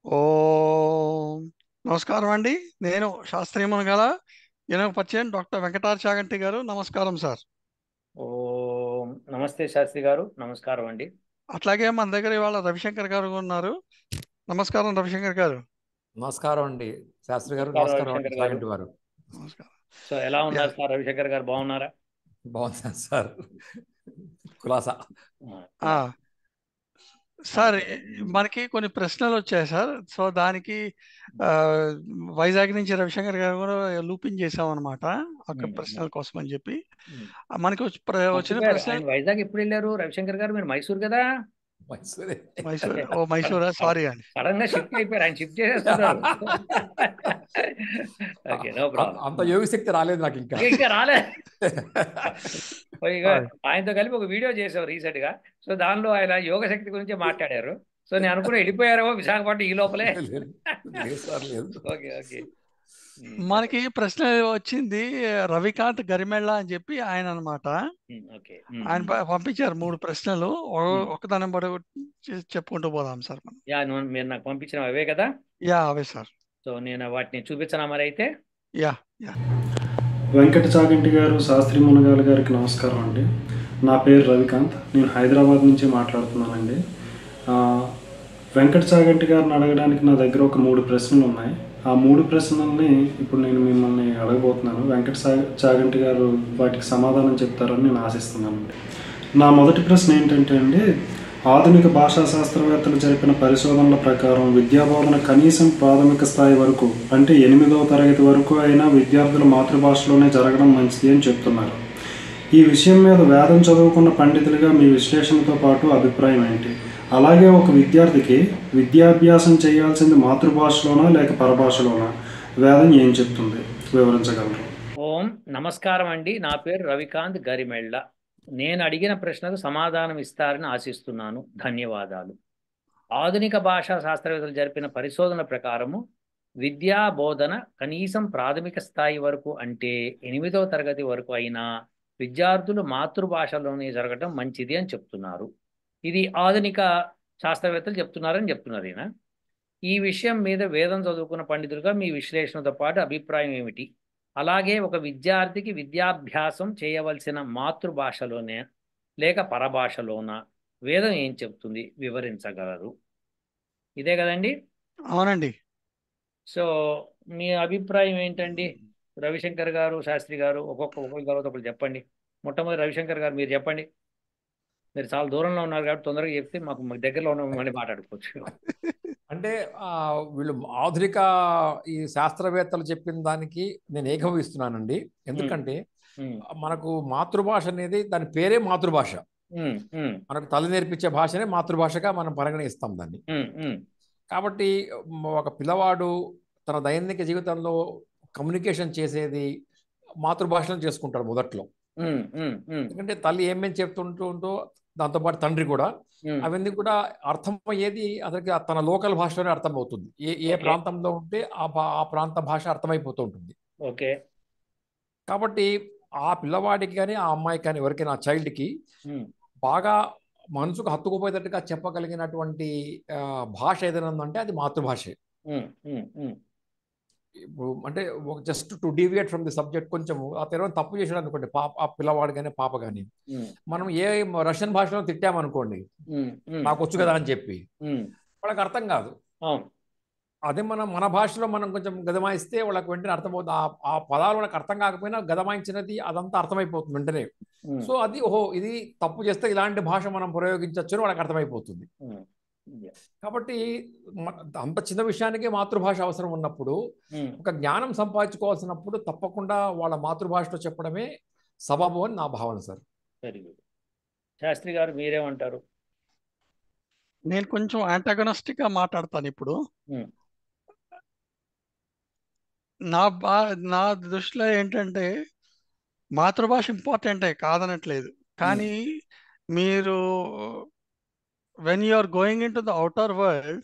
ఓం నమస్కారం అండి. నేను శాస్త్రీయమును గల ఎనక పరిచయం డాక్టర్ వెంకటార్ చాగంటి గారు. నమస్కారం సార్. ఓం నమస్తే శాస్త్రి గారు, నమస్కారం అండి. అట్లాగే మన దగ్గర ఇవాళ రవిశంకర్ గారు ఉన్నారు. నమస్కారం రవిశంకర్ గారు. నమస్కారం అండి శాస్త్రి గారు. నమస్కారం నమస్కారం అండి రవిశంకర్ గారు. చాగంటి వారు. నమస్కారం. సో ఎలా యా ఉన్నారు సార్? రవిశంకర్ గారు బాగున్నారా? బాగున్నాను సార్. కులాసా. ఆ, సార్ ఓకే. మనకి కొన్ని ప్రశ్నలు వచ్చాయి సార్. సో దానికి ఆ, వైజాగ్ నుంచి రవిశంకర్ గారు కూడా లూపింగ్ చేసాం అనమాట. ఒక ప్రశ్నల కోసం అని చెప్పి మనకి వచ్చిన మర్చిపోయారు, ప్రశ్న ఆయన వైజాగ్ ఎప్పుడు వెళ్ళారు? రవిశంకర్ గారు మీరు మైసూర్ కదా? మైసూరే. మైసూర్. ఓ మైసూరా, సారీ అండి. సడన్ గా షిఫ్ట్ అయిపోయారు, ఆయన షిఫ్ట్ చేసేస్తున్నారు. Okay, no problem. అంత యోగ శక్తి రాలేదు నాకు ఇంకా. ఇంకా రాలే. ఇక ఆయనతో కలిపి ఒక వీడియో చేసాం రీసెంట్ గా. సో దానిలో ఆయన యోగ శక్తి గురించి మాట్లాడారు. సో నేను అనుకున్నా వెళ్ళిపోయారేమో విశాఖపట్నం ఈ లోపలే. లేదు సార్, లేదు. Okay okay. మనకి ప్రశ్న వచ్చింది రవికాంత్ గరిమెళ్ళ అని చెప్పి ఆయన అనమాట. ఓకే. ఆయన పంపించారు 3 ప్రశ్నలు. ఒకదాని బట్టి చెప్పుకుంటూ పోదాం సార్ మనం. యా, మీరు నాకు పంపించిన అవే కదా? యా అవే సార్. సో నేను వాటిని చూపించనా మరి అయితే? Yeah yeah. వెంకట చాగంటి గారు, శాస్త్రి మునగాల గారికి నమస్కారం అండి. నా పేరు రవికాంత్. నేను హైదరాబాద్ నుంచి మాట్లాడుతున్నానండి. ఆ, వెంకట చాగంటి గారిని అడగడానికి నా దగ్గర ఒక 3 ప్రశ్నలు ఉన్నాయి. ఆ 3 ప్రశ్నల్ని ఇప్పుడు నేను మిమ్మల్ని అడగబోతున్నాను. చాగంటి గారు వాటికి సమాధానం చెప్తారని నేను ఆశిస్తున్నానండి. నా మొదటి ప్రశ్న ఏంటంటే అండి, ఆధునిక భాషా శాస్త్రవేత్తలు జరిపిన పరిశోధనల ప్రకారం విద్యాబోధన కనీసం ప్రాథమిక స్థాయి వరకు, అంటే 8వ తరగతి వరకు అయినా విద్యార్థుల మాతృభాషలోనే జరగడం మంచిది అని చెప్తున్నారు. ఈ విషయం మీద వేదం చదువుకున్న పండితులుగా మీ విశ్లేషణతో పాటు అభిప్రాయం ఏంటి? అలాగే ఒక విద్యార్థికి విద్యాభ్యాసం చేయాల్సింది మాతృభాషలోనా లేక పరభాషలోనా? వేదం ఏం చెప్తుంది, వివరించగలరు? ఓం నమస్కారం అండి. నా పేరు రవికాంత్ గరిమెళ్ళ. నేను అడిగిన ప్రశ్నకు సమాధానం ఇస్తారని ఆశిస్తున్నాను. ధన్యవాదాలు. ఆధునిక భాషా శాస్త్రవేత్తలు జరిపిన పరిశోధన ప్రకారము విద్యా బోధన కనీసం ప్రాథమిక స్థాయి వరకు, అంటే 8వ తరగతి వరకు అయినా విద్యార్థులు మాతృభాషలోనే జరగడం మంచిది అని చెప్తున్నారు. ఇది ఆధునిక శాస్త్రవేత్తలు చెప్తున్నారని చెప్తున్నారు ఈయన. ఈ విషయం మీద వేదం చదువుకున్న పండితులుగా మీ విశ్లేషణతో పాటు అభిప్రాయం ఏమిటి? అలాగే ఒక విద్యార్థికి విద్యాభ్యాసం చేయవలసిన మాతృభాషలోనే లేక పరభాషలోనా? వేదం ఏం చెప్తుంది, వివరించగలరు? ఇదే కదండి. అవునండి. సో మీ అభిప్రాయం ఏంటండి రవిశంకర్ గారు, శాస్త్రి గారు? ఒకరి తర్వాత ఒకరు చెప్పండి. మొట్టమొదటి రవిశంకర్ గారు మీరు చెప్పండి. మీరు చాలా దూరంలో ఉన్నారు కాబట్టి తొందరగా చెప్తే మాకు దగ్గరలో ఉన్న మాట్లాడుకోవచ్చు. అంటే వీళ్ళు ఆధునిక ఈ శాస్త్రవేత్తలు చెప్పిన దానికి నేను ఏకీభవిస్తున్నానండి. ఎందుకంటే మనకు మాతృభాష అనేది దాని పేరే మాతృభాష. మనకు తల్లి నేర్పించే భాషనే మాతృభాషగా మనం పరిగణిస్తాం దాన్ని. కాబట్టి ఒక పిల్లవాడు తన దైనందిక జీవితంలో కమ్యూనికేషన్ చేసేది మాతృభాషలో చేసుకుంటాడు మొదట్లో. ఎందుకంటే తల్లి ఏమేమి చెప్తుంటూ దాంతోపాటు తండ్రి కూడా అవన్నీ కూడా అర్థమయ్యేది అతనికి తన లోకల్ భాషలోనే అర్థమవుతుంది. ఏ ప్రాంతంలో ఉంటే ఆ ప్రాంత భాష అర్థమైపోతూ ఉంటుంది. ఓకే. కాబట్టి ఆ పిల్లవాడికి కానీ ఆ అమ్మాయికి కానీ ఎవరికైనా ఆ చైల్డ్కి బాగా మనసుకు హత్తుకుపోయేటట్టుగా చెప్పగలిగినటువంటి భాష ఏదైనా ఉందంటే అది మాతృభాషే. ఇప్పుడు అంటే just to deviate from the subject, కొంచెం ఆ తెరవని తప్పు చేసాడు అనుకోండి, ఆ పిల్లవాడు కానీ పాప కానీ, మనం ఏ రష్యన్ భాషలో తిట్టామనుకోండి, నాకు వచ్చు కదా అని చెప్పి, వాళ్ళకి అర్థం కాదు. అదే మన భాషలో మనం కొంచెం గదమాయిస్తే వాళ్ళకి వెంటనే అర్థమవుతుంది. ఆ పదాలు వాళ్ళకి అర్థం కాకపోయినా గదమాయించినది అదంతా అర్థమైపోతుంది వెంటనే. సో అది ఓహో ఇది తప్పు చేస్తే ఇలాంటి భాష మనం ప్రయోగించవచ్చు అని వాళ్ళకి అర్థమైపోతుంది. కాబట్టి అంత చిన్న విషయానికి మాతృభాష అవసరం ఉన్నప్పుడు, ఒక జ్ఞానం సంపాదించుకోవాల్సినప్పుడు తప్పకుండా వాళ్ళ మాతృభాషలో చెప్పడమే సబబు అని నా భావన సార్. Very good. శాస్త్రి గారు మీరేమంటారు? నేను కొంచెం యాంటాగనిస్టిక్ గా మాట్లాడతాను ఇప్పుడు. నా దృష్టిలో ఏంటంటే మాతృభాష ఇంపార్టెంటే, కాదనట్లేదు. కానీ మీరు when you are going in to the outer world,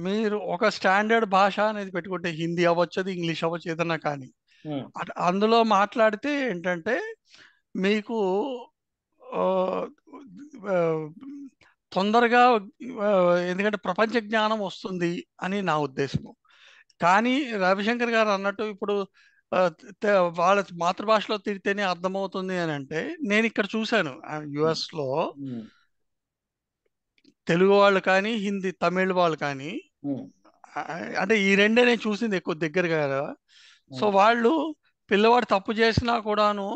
మీరు ఒక స్టాండర్డ్ భాష అనేది పెట్టుకుంటే, హిందీ అవ్వచ్చు, అది ఇంగ్లీష్ అవ్వచ్చు, ఏదన్నా కానీ అందులో మాట్లాడితే ఏంటంటే మీకు తొందరగా ఎందుకంటే ప్రపంచ జ్ఞానం వస్తుంది అని నా ఉద్దేశము. కానీ రవిశంకర్ గారు అన్నట్టు ఇప్పుడు వాళ్ళ మాతృభాషలో తిడితేనే అర్థమవుతుంది అని అంటే, నేను ఇక్కడ చూశాను యుఎస్లో తెలుగు వాళ్ళు కానీ హిందీ తమిళ్ వాళ్ళు కానీ, అంటే ఈ రెండే నేను చూసింది ఎక్కువ దగ్గరగా. సో వాళ్ళు పిల్లవాడు తప్పు చేసినా కూడాను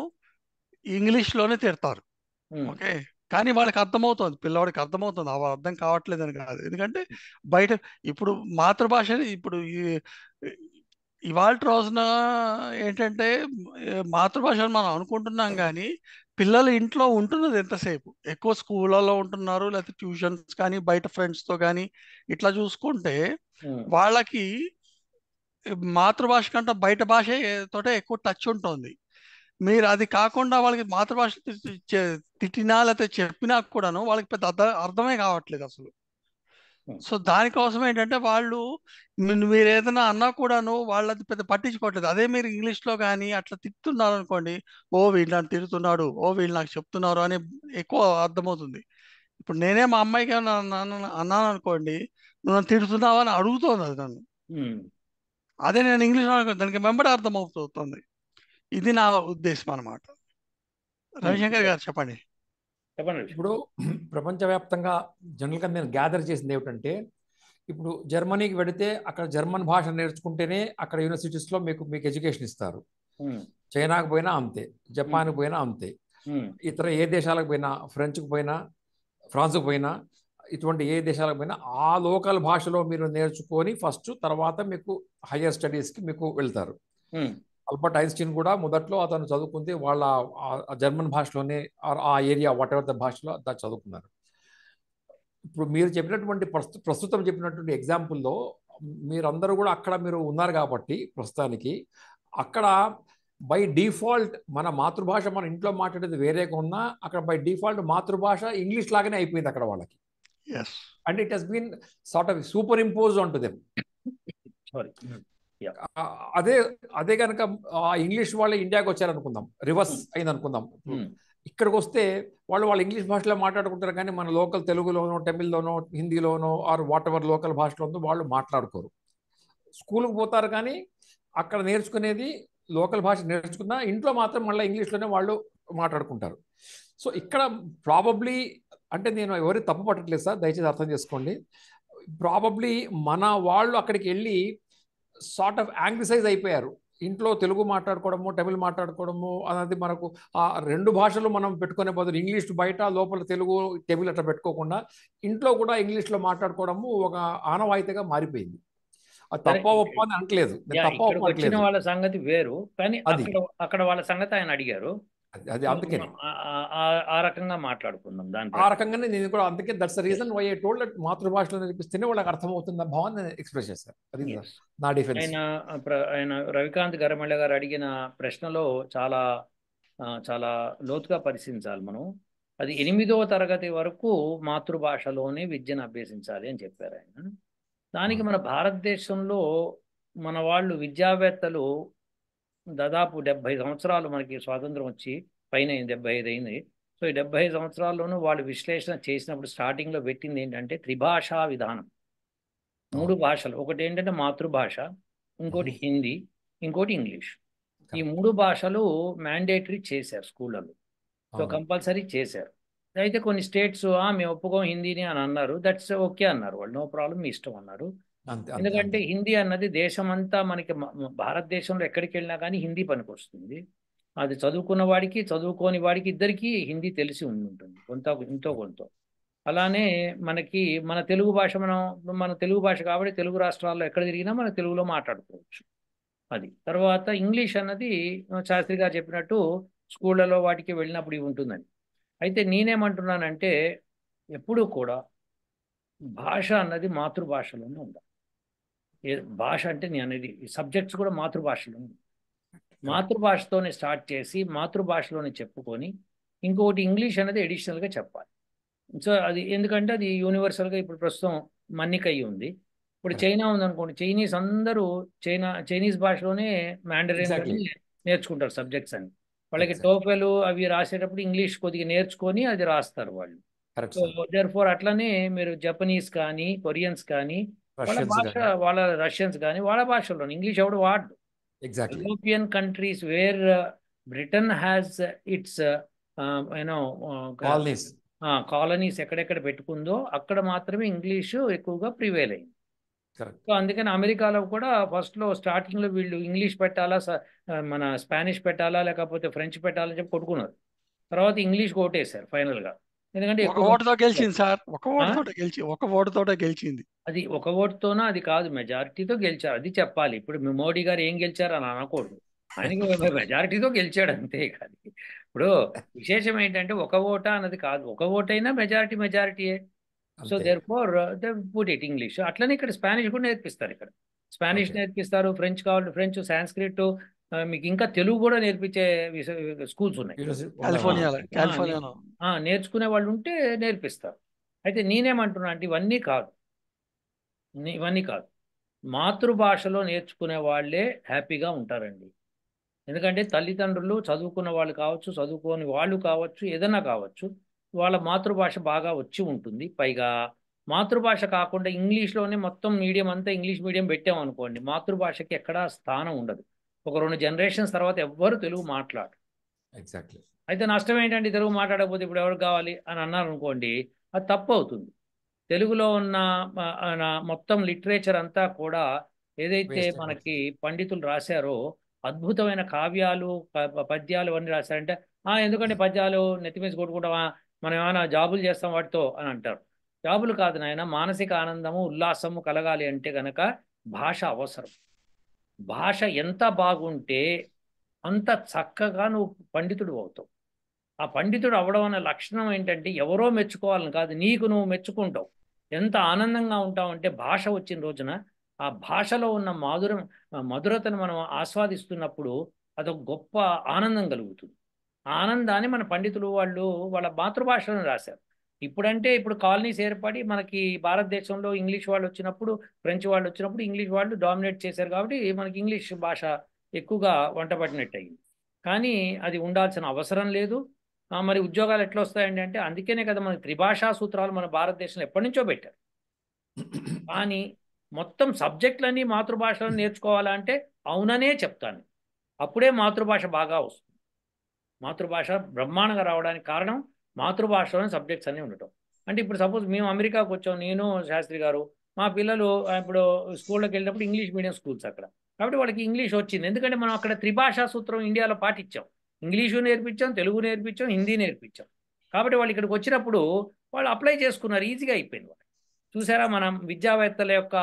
ఇంగ్లీష్లోనే తిడతారు. ఓకే, కానీ వాళ్ళకి అర్థమవుతుంది, పిల్లవాడికి అర్థమవుతుంది, అవి అర్థం కావట్లేదని కాదు. ఎందుకంటే బయట ఇప్పుడు మాతృభాషని ఇప్పుడు ఇవాళ రోజున ఏంటంటే మాతృభాషను మనం అనుకుంటున్నాం, కానీ పిల్లలు ఇంట్లో ఉంటున్నది ఎంతసేపు, ఎక్కువ స్కూళ్ళలో ఉంటున్నారు, లేకపోతే ట్యూషన్స్ కానీ బయట ఫ్రెండ్స్తో కానీ ఇట్లా చూసుకుంటే వాళ్ళకి మాతృభాష కంటే బయట భాష తోటే ఎక్కువ టచ్ ఉంటుంది. మీరు అది కాకుండా వాళ్ళకి మాతృభాష తిట్టినా లేకపోతే చెప్పినా కూడాను వాళ్ళకి పెద్ద అర్థమే కావట్లేదు అసలు. సో దానికోసం ఏంటంటే వాళ్ళు మీరు ఏదైనా అన్నా కూడాను వాళ్ళది పెద్ద పట్టించుకోవట్లేదు. అదే మీరు ఇంగ్లీష్లో కానీ అట్లా తిట్టున్నారు అనుకోండి, ఓ వీళ్ళు నన్ను తిడుతున్నాడు, ఓ వీళ్ళు నాకు చెప్తున్నారు అని ఎక్కువ అర్థమవుతుంది. ఇప్పుడు నేనే మా అమ్మాయికి అన్నాను అనుకోండి, నువ్వు నన్ను తిడుతున్నావు అని అడుగుతోంది అది నన్ను. అదే నేను ఇంగ్లీష్లో అనుకో దానికి వెంబడి అర్థం అవుతుంది. ఇది నా ఉద్దేశం అన్నమాట. రవిశంకర్ గారు చెప్పండి. ఇప్పుడు ప్రపంచవ్యాప్తంగా జనరల్గా నేను గ్యాదర్ చేసింది ఏమిటంటే, ఇప్పుడు జర్మనీకి వెళితే అక్కడ జర్మన్ భాష నేర్చుకుంటేనే అక్కడ యూనివర్సిటీస్లో మీకు ఎడ్యుకేషన్ ఇస్తారు. చైనాకు పోయినా అంతే, జపాన్కి పోయినా అంతే, ఇతర ఏ దేశాలకు పోయినా, ఫ్రెంచ్కి పోయినా, ఫ్రాన్స్కి పోయినా, ఇటువంటి ఏ దేశాలకు పోయినా ఆ లోకల్ భాషలో మీరు నేర్చుకొని ఫస్ట్, తర్వాత మీకు హయ్యర్ స్టడీస్కి మీకు వెళ్తారు. ఆల్బర్ట్ ఐన్స్టీన్ కూడా మొదట్లో అతను చదువుకుంది వాళ్ళ జర్మన్ భాషలోనే, ఆ ఏరియా వాట్ ఎవర్ ద భాషలో దాన్ని చదువుకున్నారు. ఇప్పుడు మీరు చెప్పినటువంటి ప్రస్తుతం చెప్పినటువంటి ఎగ్జాంపుల్లో మీరందరూ కూడా అక్కడ మీరు ఉన్నారు కాబట్టి ప్రస్తుతానికి అక్కడ బై డిఫాల్ట్ మన మాతృభాష మన ఇంట్లో మాట్లాడేది వేరేగా ఉన్నా అక్కడ బై డిఫాల్ట్ మాతృభాష ఇంగ్లీష్ లాగానే అయిపోయింది అక్కడ వాళ్ళకి. And it has been sort of superimpose on to them. అదే కనుక ఇంగ్లీష్ వాళ్ళే ఇండియాకి వచ్చారనుకుందాం, రివర్స్ అయింది అనుకుందాం, ఇక్కడికి వస్తే వాళ్ళు ఇంగ్లీష్ భాషలో మాట్లాడుకుంటారు, కానీ మన లోకల్ తెలుగులోనో, తమిళ్లోనో, హిందీలోనో ఆర్ వాట్ ఎవర్ లోకల్ భాషలో వాళ్ళు మాట్లాడుకోరు. స్కూల్కి పోతారు కానీ అక్కడ నేర్చుకునేది లోకల్ భాష నేర్చుకున్నా ఇంట్లో మాత్రం మళ్ళీ ఇంగ్లీష్లోనే వాళ్ళు మాట్లాడుకుంటారు. సో ఇక్కడ ప్రాబబ్లీ, అంటే నేను ఎవరి తప్పు పట్టట్లేదు సార్, దయచేసి అర్థం చేసుకోండి, ప్రాబబ్లీ మన వాళ్ళు అక్కడికి వెళ్ళి సార్ట్ ఆఫ్ యాంగ్లిసైజ్ అయిపోయారు. ఇంట్లో తెలుగు మాట్లాడుకోవడము, తమిళ్ మాట్లాడుకోవడము అనేది మనకు ఆ రెండు భాషలు మనం పెట్టుకునే బదులు ఇంగ్లీష్ బయట, లోపల తెలుగు తమిళ్ అట్లా పెట్టుకోకుండా ఇంట్లో కూడా ఇంగ్లీష్లో మాట్లాడుకోవడము ఒక ఆనవాయితీగా మారిపోయింది. అది తప్ప ఒప్ప అని అనట్లేదు, వచ్చిన వాళ్ళ సంగతి వేరు, కానీ అక్కడ వాళ్ళ సంగతి ఆయన అడిగారు. అది అందుకే ఆ రకంగా మాట్లాడుకుందాం దాని ఆ రకంగానే నేను కూడా, అందుకే that's the reason why I told that మాతృభాషలో నేర్పిస్తేనే వాళ్ళకి అర్థమవుతున్న భావాన్ని ఎక్స్ప్రెస్ చేశారు. అది నా డిఫెన్స్. ఆయన రవికాంత్ గరిమెళ్ళ గారు అడిగిన ప్రశ్నలో చాలా చాలా లోతుగా పరిశీలించాలి మనం. అది 8వ తరగతి వరకు మాతృభాషలోనే విద్యను అభ్యసించాలి అని చెప్పారు ఆయన. దానికి మన భారతదేశంలో మన వాళ్ళు విద్యావేత్తలు దాదాపు 70 సంవత్సరాలు మనకి స్వాతంత్రం వచ్చి పైన 75 అయింది. సో ఈ 75 సంవత్సరాల్లోనూ వాళ్ళు విశ్లేషణ చేసినప్పుడు స్టార్టింగ్లో పెట్టింది ఏంటంటే త్రిభాషా విధానం. 3 భాషలు, ఒకటి ఏంటంటే మాతృభాష, ఇంకోటి హిందీ, ఇంకోటి ఇంగ్లీష్. ఈ 3 భాషలు మ్యాండేటరీ చేశారు స్కూళ్ళలో. సో కంపల్సరీ చేశారు. అయితే కొన్ని స్టేట్స్ మేము ఒప్పుకోం హిందీని అని అన్నారు. దట్స్ ఓకే అన్నారు వాళ్ళు, నో ప్రాబ్లం, మీ ఇష్టం అన్నారు. ఎందుకంటే హిందీ అన్నది దేశమంతా మనకి, భారతదేశంలో ఎక్కడికి వెళ్ళినా కానీ హిందీ పనికి వస్తుంది. అది చదువుకున్న వాడికి చదువుకోని వాడికి ఇద్దరికీ హిందీ తెలిసి ఉంటుంది ఎంతో కొంత. అలానే మనకి మన తెలుగు భాష, మన తెలుగు భాష కాబట్టి తెలుగు రాష్ట్రాల్లో ఎక్కడ తిరిగినా మన తెలుగులో మాట్లాడుకోవచ్చు. అది తర్వాత ఇంగ్లీష్ అన్నది శాస్త్రి గారు చెప్పినట్టు స్కూళ్ళలో వాటికి వెళ్ళినప్పుడు ఇవి ఉంటుందని. అయితే నేనేమంటున్నానంటే ఎప్పుడూ కూడా భాష అన్నది మాతృభాషలోనే ఉండాలి. భాష అంటే నేను అనేది సబ్జెక్ట్స్ కూడా మాతృభాషలో ఉంది. మాతృభాషతోనే స్టార్ట్ చేసి మాతృభాషలోనే చెప్పుకొని ఇంకొకటి ఇంగ్లీష్ అనేది అడిషనల్గా చెప్పాలి. సో అది ఎందుకంటే అది యూనివర్సల్గా ఇప్పుడు ప్రస్తుతం మన్నికయ్యి ఉంది. ఇప్పుడు చైనా ఉందనుకోండి, చైనీస్ అందరూ చైనీస్ భాషలోనే మ్యాండరిన్ నేర్చుకుంటారు సబ్జెక్ట్స్ అని. వాళ్ళకి టోఫెల్ అవి రాసేటప్పుడు ఇంగ్లీష్ కొద్దిగా నేర్చుకొని అది రాస్తారు వాళ్ళు. Correct so sir. దేర్ఫోర్ అట్లనే మీరు జపనీస్ కానీ కొరియన్స్ కానీ వాళ్ళ రష్యన్స్ భాష, కానీ. వాళ్ళ రష్యన్స్ కానీ వాళ్ళ భాషలో ఇంగ్లీష్ ఎవడు వాడు. Exactly. European countries where Britain has its you know colonies. Colonies ఎక్కడెక్కడ పెట్టుకుందో అక్కడ మాత్రమే ఇంగ్లీషు ఎక్కువగా ప్రివేల్ అయింది. కరెక్ట్. సో అందుకని అమెరికాలో కూడా ఫస్ట్లో స్టార్టింగ్లో వీళ్ళు ఇంగ్లీష్ పెట్టాలా, మన స్పానిష్ పెట్టాలా లేకపోతే ఫ్రెంచ్ పెట్టాలని చెప్పి కొట్టుకున్నారు. తర్వాత ఇంగ్లీష్ కొట్టేశారు ఫైనల్గా. ఎందుకంటే ఒక ఎక్కువ ఓటుతో గెలిచింది సార్, ఒక ఓటుతోటే గెలిచింది. అది ఒక ఓటుతోనా, అది కాదు, మెజారిటీతో గెలిచారు. అది చెప్పాలి. ఇప్పుడు మోడీ గారు ఏం గెలిచారు అని అనకూడదు. ఆయనకి మెజారిటీతో గెలిచాడు అంతే. కాదు ఇప్పుడు విశేషం ఏంటంటే ఒక ఓటా అన్నది కాదు, ఒక ఓటైనా మెజారిటీయే. So therefore put it English. అట్లనే ఇక్కడ స్పానిష్ కూడా నేర్పిస్తారు. ఇక్కడ స్పానిష్ నేర్పిస్తారు, ఫ్రెంచ్ కావాలి, ఫ్రెంచ్, సాంస్క్రిట్, మీకు ఇంకా తెలుగు కూడా నేర్పించే స్కూల్స్ ఉన్నాయి. నేర్చుకునే వాళ్ళు ఉంటే నేర్పిస్తారు. అయితే నేనేమంటున్నా అంటే ఇవన్నీ కాదు. మాతృభాషలో నేర్చుకునే వాళ్ళే హ్యాపీగా ఉంటారండి. ఎందుకంటే తల్లిదండ్రులు చదువుకున్న వాళ్ళు కావచ్చు, చదువుకోని వాళ్ళు కావచ్చు, ఏదైనా కావచ్చు, వాళ్ళ మాతృభాష బాగా వచ్చి ఉంటుంది. పైగా మాతృభాష కాకుండా ఇంగ్లీష్లోనే మొత్తం మీడియం అంతా ఇంగ్లీష్ మీడియం పెట్టామనుకోండి, మాతృభాషకి ఎక్కడా స్థానం ఉండదు. ఒక 2 జనరేషన్స్ తర్వాత ఎవ్వరు తెలుగు మాట్లాడరు. ఎగ్జాక్ట్లీ. అయితే నష్టం ఏంటంటే తెలుగు మాట్లాడకపోతే ఇప్పుడు ఎవరు కావాలి అని అన్నారు అనుకోండి, అది తప్పు అవుతుంది. తెలుగులో ఉన్న మొత్తం లిటరేచర్ అంతా కూడా ఏదైతే మనకి పండితులు రాశారో, అద్భుతమైన కావ్యాలు, పద్యాలు అన్నీ రాశారంటే ఎందుకంటే పద్యాలు నెత్తిమీసి కొట్టుకుంటామా, మనం ఏమైనా జాబులు చేస్తాం వాటితో అని అంటారు. జాబులు కాదు నాయన, మానసిక ఆనందము, ఉల్లాసము కలగాలి అంటే కనుక భాష అవసరం. భాష ఎంత బాగుంటే అంత చక్కగా నువ్వు పండితుడు అవుతావు. ఆ పండితుడు అవ్వడం అనే లక్షణం ఏంటంటే ఎవరో మెచ్చుకోవాలని కాదు, నీకు నువ్వు మెచ్చుకుంటావు. ఎంత ఆనందంగా ఉంటావంటే భాష వచ్చిన రోజున ఆ భాషలో ఉన్న మధురతను మనం ఆస్వాదిస్తున్నప్పుడు అదొక గొప్ప ఆనందం కలుగుతుంది. ఆ ఆనందాన్ని మన పండితులు వాళ్ళు వాళ్ళ మాతృభాషలో రాశారు. ఇప్పుడంటే ఇప్పుడు కాలనీస్ ఏర్పడి మనకి భారతదేశంలో ఇంగ్లీష్ వాళ్ళు వచ్చినప్పుడు, ఫ్రెంచ్ వాళ్ళు వచ్చినప్పుడు ఇంగ్లీష్ వాళ్ళు డామినేట్ చేశారు కాబట్టి మనకి ఇంగ్లీష్ భాష ఎక్కువగా వంట పట్టినట్టు అయింది. కానీ అది ఉండాల్సిన అవసరం లేదు. మరి ఉద్యోగాలు ఎట్లా వస్తాయండి అంటే అందుకనే కదా మనకి త్రిభాషా సూత్రాలు మన భారతదేశంలో ఎప్పటి నుంచో పెట్టారు. కానీ మొత్తం సబ్జెక్టులన్నీ మాతృభాషలో నేర్చుకోవాలంటే అవుననే చెప్తాను. అప్పుడే మాతృభాష బాగా వస్తుంది. మాతృభాష బ్రహ్మాండంగా రావడానికి కారణం మాతృభాషలోని సబ్జెక్ట్స్ అన్నీ ఉండటం. అంటే ఇప్పుడు సపోజ్ మేము అమెరికాకు వచ్చాం, నేను శాస్త్రి గారు, మా పిల్లలు ఇప్పుడు స్కూల్లోకి వెళ్ళినప్పుడు ఇంగ్లీష్ మీడియం స్కూల్స్ అక్కడ, కాబట్టి వాళ్ళకి ఇంగ్లీష్ వచ్చింది. ఎందుకంటే మనం అక్కడ త్రిభాషా సూత్రం ఇండియాలో పాటించాం. ఇంగ్లీషు నేర్పించాం, తెలుగు నేర్పించాం, హిందీ నేర్పించాం. కాబట్టి వాళ్ళు ఇక్కడికి వచ్చినప్పుడు వాళ్ళు అప్లై చేసుకున్నారు, ఈజీగా అయిపోయింది వాళ్ళు. చూసారా మనం విద్యావేత్తల యొక్క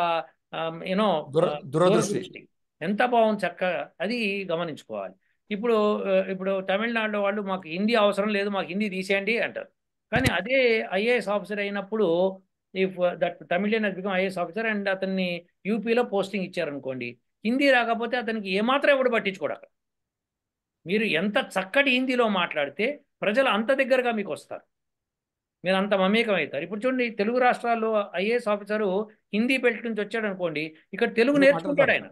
దూరదృష్టి ఎంత బాగుంది, చక్కగా అది గమనించుకోవాలి. ఇప్పుడు తమిళనాడులో వాళ్ళు మాకు హిందీ అవసరం లేదు, మాకు హిందీ తీసేయండి అంటారు. కానీ అదే ఐఏఎస్ ఆఫీసర్ అయినప్పుడు, if that Tamilian he's become IAS officer and అతన్ని యూపీలో పోస్టింగ్ ఇచ్చారనుకోండి, హిందీ రాకపోతే అతనికి ఏమాత్రం ఎవడు పట్టించుకోడు. అక్కడ మీరు ఎంత చక్కటి హిందీలో మాట్లాడితే ప్రజలు అంత దగ్గరగా మీకు వస్తారు, మీరు అంత మమేకం అవుతారు. ఇప్పుడు చూడండి, తెలుగు రాష్ట్రాల్లో ఐఏఎస్ ఆఫీసరు హిందీ బెల్ట్ నుంచి వచ్చాడు అనుకోండి, ఇక్కడ తెలుగు నేర్చుకుంటాడు, ఆయన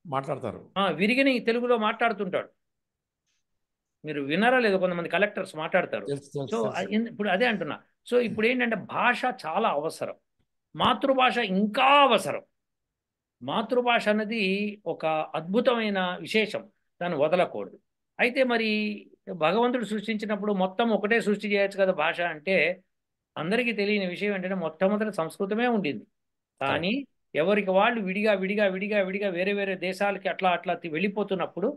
మాట్లాడతారు, విరిగిని తెలుగులో మాట్లాడుతుంటాడు. మీరు విన్నారా లేదు, కొంతమంది కలెక్టర్స్ మాట్లాడతారు. సో ఇప్పుడు అదే అంటున్నా. సో ఇప్పుడు ఏంటంటే భాష చాలా అవసరం, మాతృభాష ఇంకా అవసరం. మాతృభాష అనేది ఒక అద్భుతమైన విశేషం, దాన్ని వదలకూడదు. అయితే మరి భగవంతుడు సృష్టించినప్పుడు మొత్తం ఒకటే సృష్టి చేయొచ్చు కదా భాష అంటే, అందరికీ తెలియని విషయం ఏంటంటే మొట్టమొదటి సంస్కృతమే ఉండింది. కానీ ఎవరికి వాళ్ళు విడిగా విడిగా విడిగా విడిగా వేరే వేరే దేశాలకి అట్లా అట్లా వెళ్ళిపోతున్నప్పుడు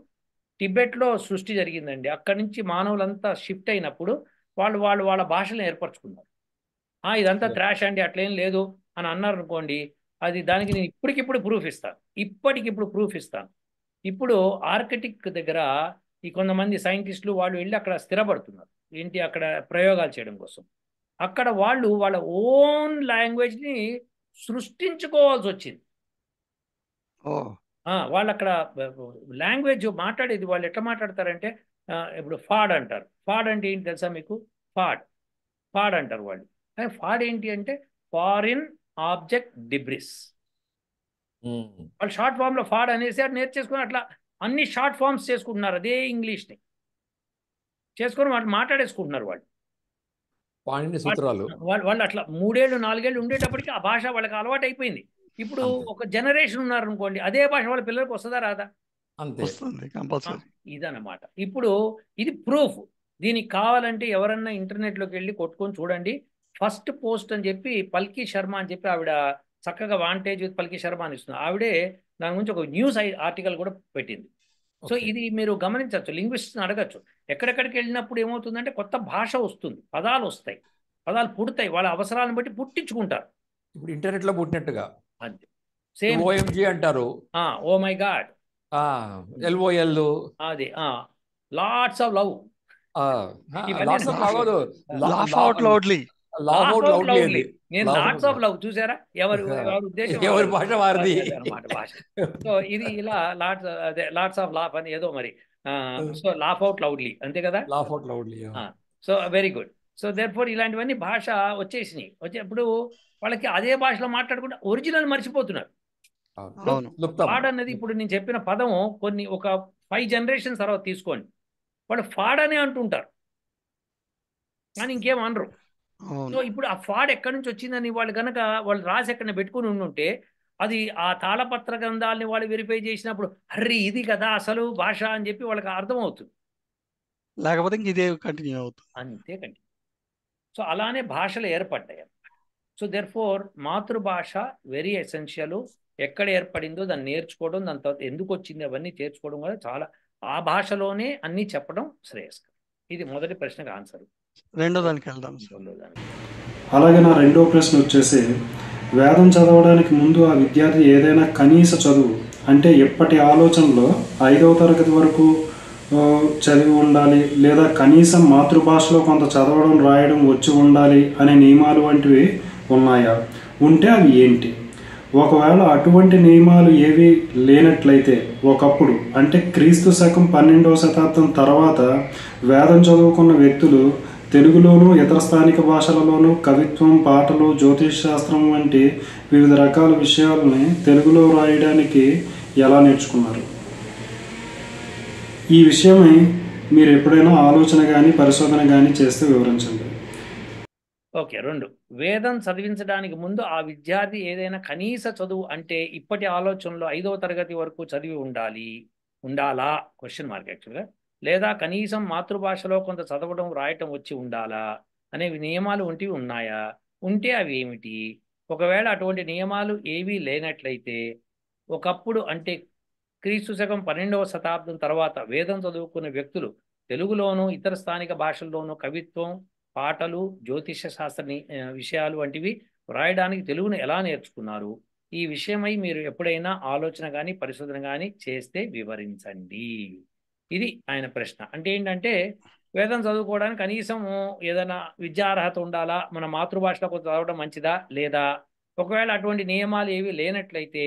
టిబెట్లో సృష్టి జరిగిందండి. అక్కడి నుంచి మానవులంతా షిఫ్ట్ అయినప్పుడు వాళ్ళు వాళ్ళ భాషలను ఏర్పరచుకున్నారు. ఇదంతా ట్రాష్ అండి, అట్లేం లేదు అని అన్నారు అనుకోండి, అది దానికి నేను ఇప్పటికిప్పుడు ప్రూఫ్ ఇస్తాను. ఇప్పుడు ఆర్కిటిక్ దగ్గర ఈ కొంతమంది సైంటిస్టులు వాళ్ళు వెళ్ళి అక్కడ స్థిరపడుతున్నారు. ఏంటి, అక్కడ ప్రయోగాలు చేయడం కోసం. అక్కడ వాళ్ళు వాళ్ళ ఓన్ లాంగ్వేజ్ని సృష్టించుకోవాల్సి వచ్చింది. వాళ్ళు అక్కడ లాంగ్వేజ్ మాట్లాడేది వాళ్ళు ఎట్లా మాట్లాడతారంటే, ఇప్పుడు ఫాడ్ అంటారు. ఫాడ్ అంటే ఏంటి తెలుసా మీకు? ఫాడ్ అంటారు వాళ్ళు. ఫాడ్ ఏంటి అంటే ఫారిన్ ఆబ్జెక్ట్ డిబ్రిస్. వాళ్ళు షార్ట్ ఫామ్లో ఫాడ్ అనేసి అది నేర్చేసుకుని అట్లా అన్ని షార్ట్ ఫామ్స్ చేసుకుంటున్నారు, అదే ఇంగ్లీష్ని చేసుకొని వాళ్ళు మాట్లాడేసుకుంటున్నారు వాళ్ళు. పాణిని సూత్రాలు. వాళ్ళు అట్లా 3 ఏళ్ళు 4 ఏళ్ళు ఉండేటప్పటికి ఆ భాష వాళ్ళకి అలవాటు అయిపోయింది. ఇప్పుడు అంతే. ఒక జనరేషన్ ఉన్నారనుకోండి, అదే భాష వాళ్ళ పిల్లలకు వస్తుందా రాదా? అంతే. వస్తుంది కంపల్సరీ. ఇదన్నమాట. ఇప్పుడు ఇది ప్రూఫ్. దీనికి కావాలంటే ఎవరన్నా ఇంటర్నెట్లోకి వెళ్ళి కొట్టుకొని చూడండి. ఫస్ట్ పోస్ట్ అని చెప్పి పల్కీ శర్మ అని చెప్పి ఆవిడ చక్కగా వాంటేజ్ విత్ పల్కీ శర్మ అని ఇస్తుంది. ఆవిడే దాని గురించి ఒక న్యూస్ ఆర్టికల్ కూడా పెట్టింది. సో ఇది మీరు గమనించవచ్చు, లింగ్విస్ట్ని అడగచ్చు. ఎక్కడెక్కడికి వెళ్ళినప్పుడు ఏమవుతుందంటే కొత్త భాష వస్తుంది, పదాలు వస్తాయి, పదాలు పుడతాయి, వాళ్ళ అవసరాలను బట్టి పుట్టించుకుంటారు. ఇప్పుడు ఇంటర్నెట్లో పుట్టినట్టుగా అంతే. సేమ్ ఓఎంజీ అంటారు, ఓ మై గాడ్, ఎల్ఓఎల్, అది lots of love, lots of కాదు, laugh out loudly. Laugh out loudly. నేను లాట్స్ ఆఫ్ లవ్ చూసారా, ఎవరి ఉద్దేశం ఎవరి భాష వారిది అనమాట భాష. సో ఇది ఇలా లాట్స్, అదే లాట్స్ ఆఫ్ లాఫ్ అని ఏదో మరి. సో లాఫ్ అవుట్ లౌడ్లీ, అంతే కదా. Laugh out loudly. So very good. So therefore ఇలాంటివన్నీ భాష వచ్చేసినాయి. వచ్చేప్పుడు వాళ్ళకి అదే భాషలో మాట్లాడుకుంటే ఒరిజినల్ మర్చిపోతున్నారు. ఫాడ్ అన్నది ఇప్పుడు నేను చెప్పిన పదం కొన్ని ఒక 5 జనరేషన్స్ తర్వాత తీసుకోండి, వాళ్ళు ఫాడ్ అనే అంటుంటారు కానీ ఇంకేం అనరు. సో ఇప్పుడు ఆ ఫాడ్ ఎక్కడి నుంచి వచ్చిందని వాళ్ళు కనుక వాళ్ళు రాసి ఎక్కడ పెట్టుకుని ఉండుంటే, అది ఆ తాళపత్ర గ్రంథాలని వాళ్ళు వెరిఫై చేసినప్పుడు అర్రీ ఇది కదా అసలు భాష అని చెప్పి వాళ్ళకి అర్థమవుతుంది. లేకపోతే ఇదే కంటిన్యూ అవుతుంది. అంతే కంటిన్యూ. సో అలానే భాషలు ఏర్పడ్డాయి అన్నమాట. సో దేర్ఫోర్ మాతృభాష వెరీ ఎసెన్షియల్. ఎక్కడ ఏర్పడిందో దాన్ని నేర్చుకోవడం, దాని తర్వాత ఎందుకు వచ్చింది అవన్నీ చేర్చుకోవడం కూడా చాలా, ఆ భాషలోనే అన్నీ చెప్పడం శ్రేయస్కరం. ఇది మొదటి ప్రశ్నకు ఆన్సర్. రెండో దానికి వెళ్దాం. అలాగే నా రెండో ప్రశ్న వచ్చేసి, వేదం చదవడానికి ముందు ఆ విద్యార్థి ఏదైనా కనీస చదువు అంటే ఎప్పటి ఆలోచనలో 5వ తరగతి వరకు చదివి ఉండాలి, లేదా కనీసం మాతృభాషలో కొంత చదవడం రాయడం వచ్చి ఉండాలి అనే నియమాలు వంటివి ఉన్నాయా? ఉంటే అవి ఏంటి? ఒకవేళ అటువంటి నియమాలు ఏవి లేనట్లయితే, ఒకప్పుడు అంటే క్రీస్తు శకం 12వ శతాబ్దం తర్వాత వేదం చదువుకున్న వ్యక్తులు తెలుగులోనూ ఇతర స్థానిక భాషలలోనూ కవిత్వం, పాటలు, జ్యోతిష్ శాస్త్రం వంటి వివిధ రకాల విషయాలని తెలుగులో రాయడానికి ఎలా నేర్చుకున్నారు? ఈ విషయమై మీరు ఎప్పుడైనా ఆలోచన కానీ పరిశోధన కానీ చేస్తే వివరించండి. ఓకే. 2, వేదం చదివించడానికి ముందు ఆ విద్యార్థి ఏదైనా కనీస చదువు అంటే ఇప్పటి ఆలోచనలో 5వ తరగతి వరకు చదివి ఉండాలా క్వశ్చన్ మార్క్ యాక్చువల్గా, లేదా కనీసం మాతృభాషలో కొంత చదవడం రాయటం వచ్చి ఉండాలా అనే నియమాలు వంటివి ఉన్నాయా? ఉంటే అవి ఏమిటి? ఒకవేళ అటువంటి నియమాలు ఏవీ లేనట్లయితే, ఒకప్పుడు అంటే క్రీస్తు శకం 12వ శతాబ్దం తర్వాత వేదం చదువుకున్న వ్యక్తులు తెలుగులోనూ ఇతర స్థానిక భాషల్లోనూ కవిత్వం, పాటలు, జ్యోతిష శాస్త్ర విషయాలు వంటివి వ్రాయడానికి తెలుగును ఎలా నేర్చుకున్నారు? ఈ విషయమై మీరు ఎప్పుడైనా ఆలోచన కానీ పరిశోధన కానీ చేస్తే వివరించండి. ఇది ఆయన ప్రశ్న. అంటే ఏంటంటే, వేదం చదువుకోవడానికి కనీసం ఏదైనా విద్యార్హత ఉండాలా, మన మాతృభాషలో కొంత చదవడం మంచిదా లేదా? ఒకవేళ అటువంటి నియమాలు ఏవి లేనట్లయితే,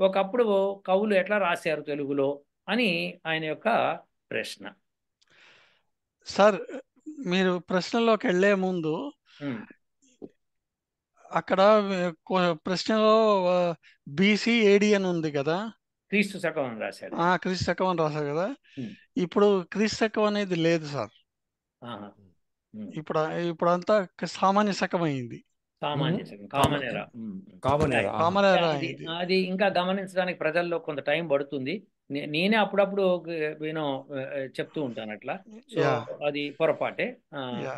ఒకప్పుడు కవులు ఎట్లా రాశారు తెలుగులో అని ఆయన యొక్క ప్రశ్న. సార్, మీరు ప్రశ్నలోకి వెళ్ళే ముందు అక్కడ ప్రశ్నలో బీసీ ఏడి అని ఉంది కదా, క్రీస్తు శకం అని రాశాడు. క్రీస్తు శకం అని రాశారు కదా. ఇప్పుడు క్రీస్తు శకం అనేది లేదు సార్. ఇప్పుడు అంతా సామాన్య శకం అయింది. సామాన్య శకం, కామన్ ఎరా. కామన్ ఎరా అయింది. అది ఇంకా గమనించడానికి ప్రజల్లో కొంత టైం పడుతుంది. నేనే అప్పుడప్పుడు చెప్తూ ఉంటాను అట్లా. సో అది పొరపాటే.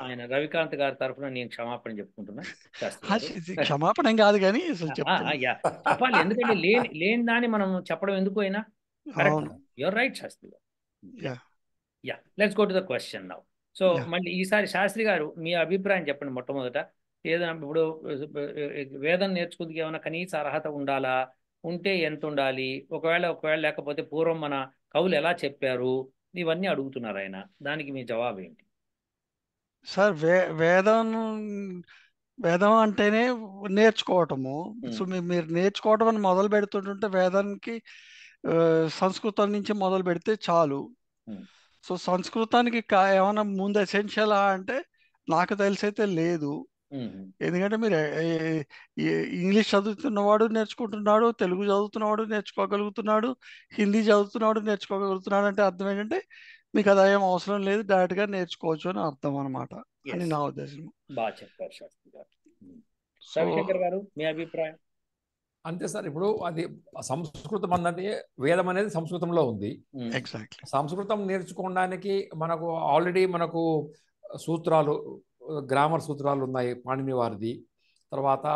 ఆయన రవికాంత్ గారి తరఫున నేను క్షమాపణ చెప్పుకుంటున్నా. క్షమాపణ కాదు కానీ చెప్పాలి, ఎందుకంటే లేని దాన్ని మనం చెప్పడం ఎందుకు అయినా. యువర్ రైట్ శాస్త్రి గారు. Let's go to the question now. So మళ్ళీ ఈసారి శాస్త్రి గారు మీ అభిప్రాయం చెప్పండి. మొట్టమొదట ఏదైనా ఇప్పుడు వేదం నేర్చుకుందుకు ఏమైనా కనీస అర్హత ఉండాలా? ఉంటే ఎంత ఉండాలి? ఒకవేళ లేకపోతే పూర్వం మన కవులు ఎలా చెప్పారు? ఇవన్నీ అడుగుతున్నారు ఆయన. దానికి మీ జవాబు ఏంటి? సార్, వేదం అంటేనే నేర్చుకోవటము. సో మీరు నేర్చుకోవటం అని మొదలు పెడుతుంటే వేదానికి సంస్కృతం నుంచి మొదలు పెడితే చాలు. సో సంస్కృతానికి ఏమైనా ముందు ఎసెన్షియల్ అంటే నాకు తెలిసైతే లేదు. ఎందుకంటే మీరు ఇంగ్లీష్ చదువుతున్నవాడు నేర్చుకుంటున్నాడు, తెలుగు చదువుతున్నవాడు నేర్చుకోగలుగుతున్నాడు, హిందీ చదువుతున్నవాడు నేర్చుకోగలుగుతున్నాడు. అంటే అర్థం ఏంటంటే మీకు అది ఏం అవసరం లేదు, డైరెక్ట్ గా నేర్చుకోవచ్చు అని అర్థం అనమాట అని నా ఉద్దేశం. బాగా చెప్పారు శాస్త్రి గారు. సో రవిశంకర్ గారు మీ అభిప్రాయం? అంతే సార్. ఇప్పుడు అది సంస్కృతం అన్నది, వేదం అనేది సంస్కృతంలో ఉంది. ఎగ్జాక్ట్లీ. సంస్కృతం నేర్చుకోవడానికి మనకు ఆల్రెడీ మనకు సూత్రాలు, గ్రామర్ సూత్రాలు ఉన్నాయి పాణిని వారిది. తర్వాత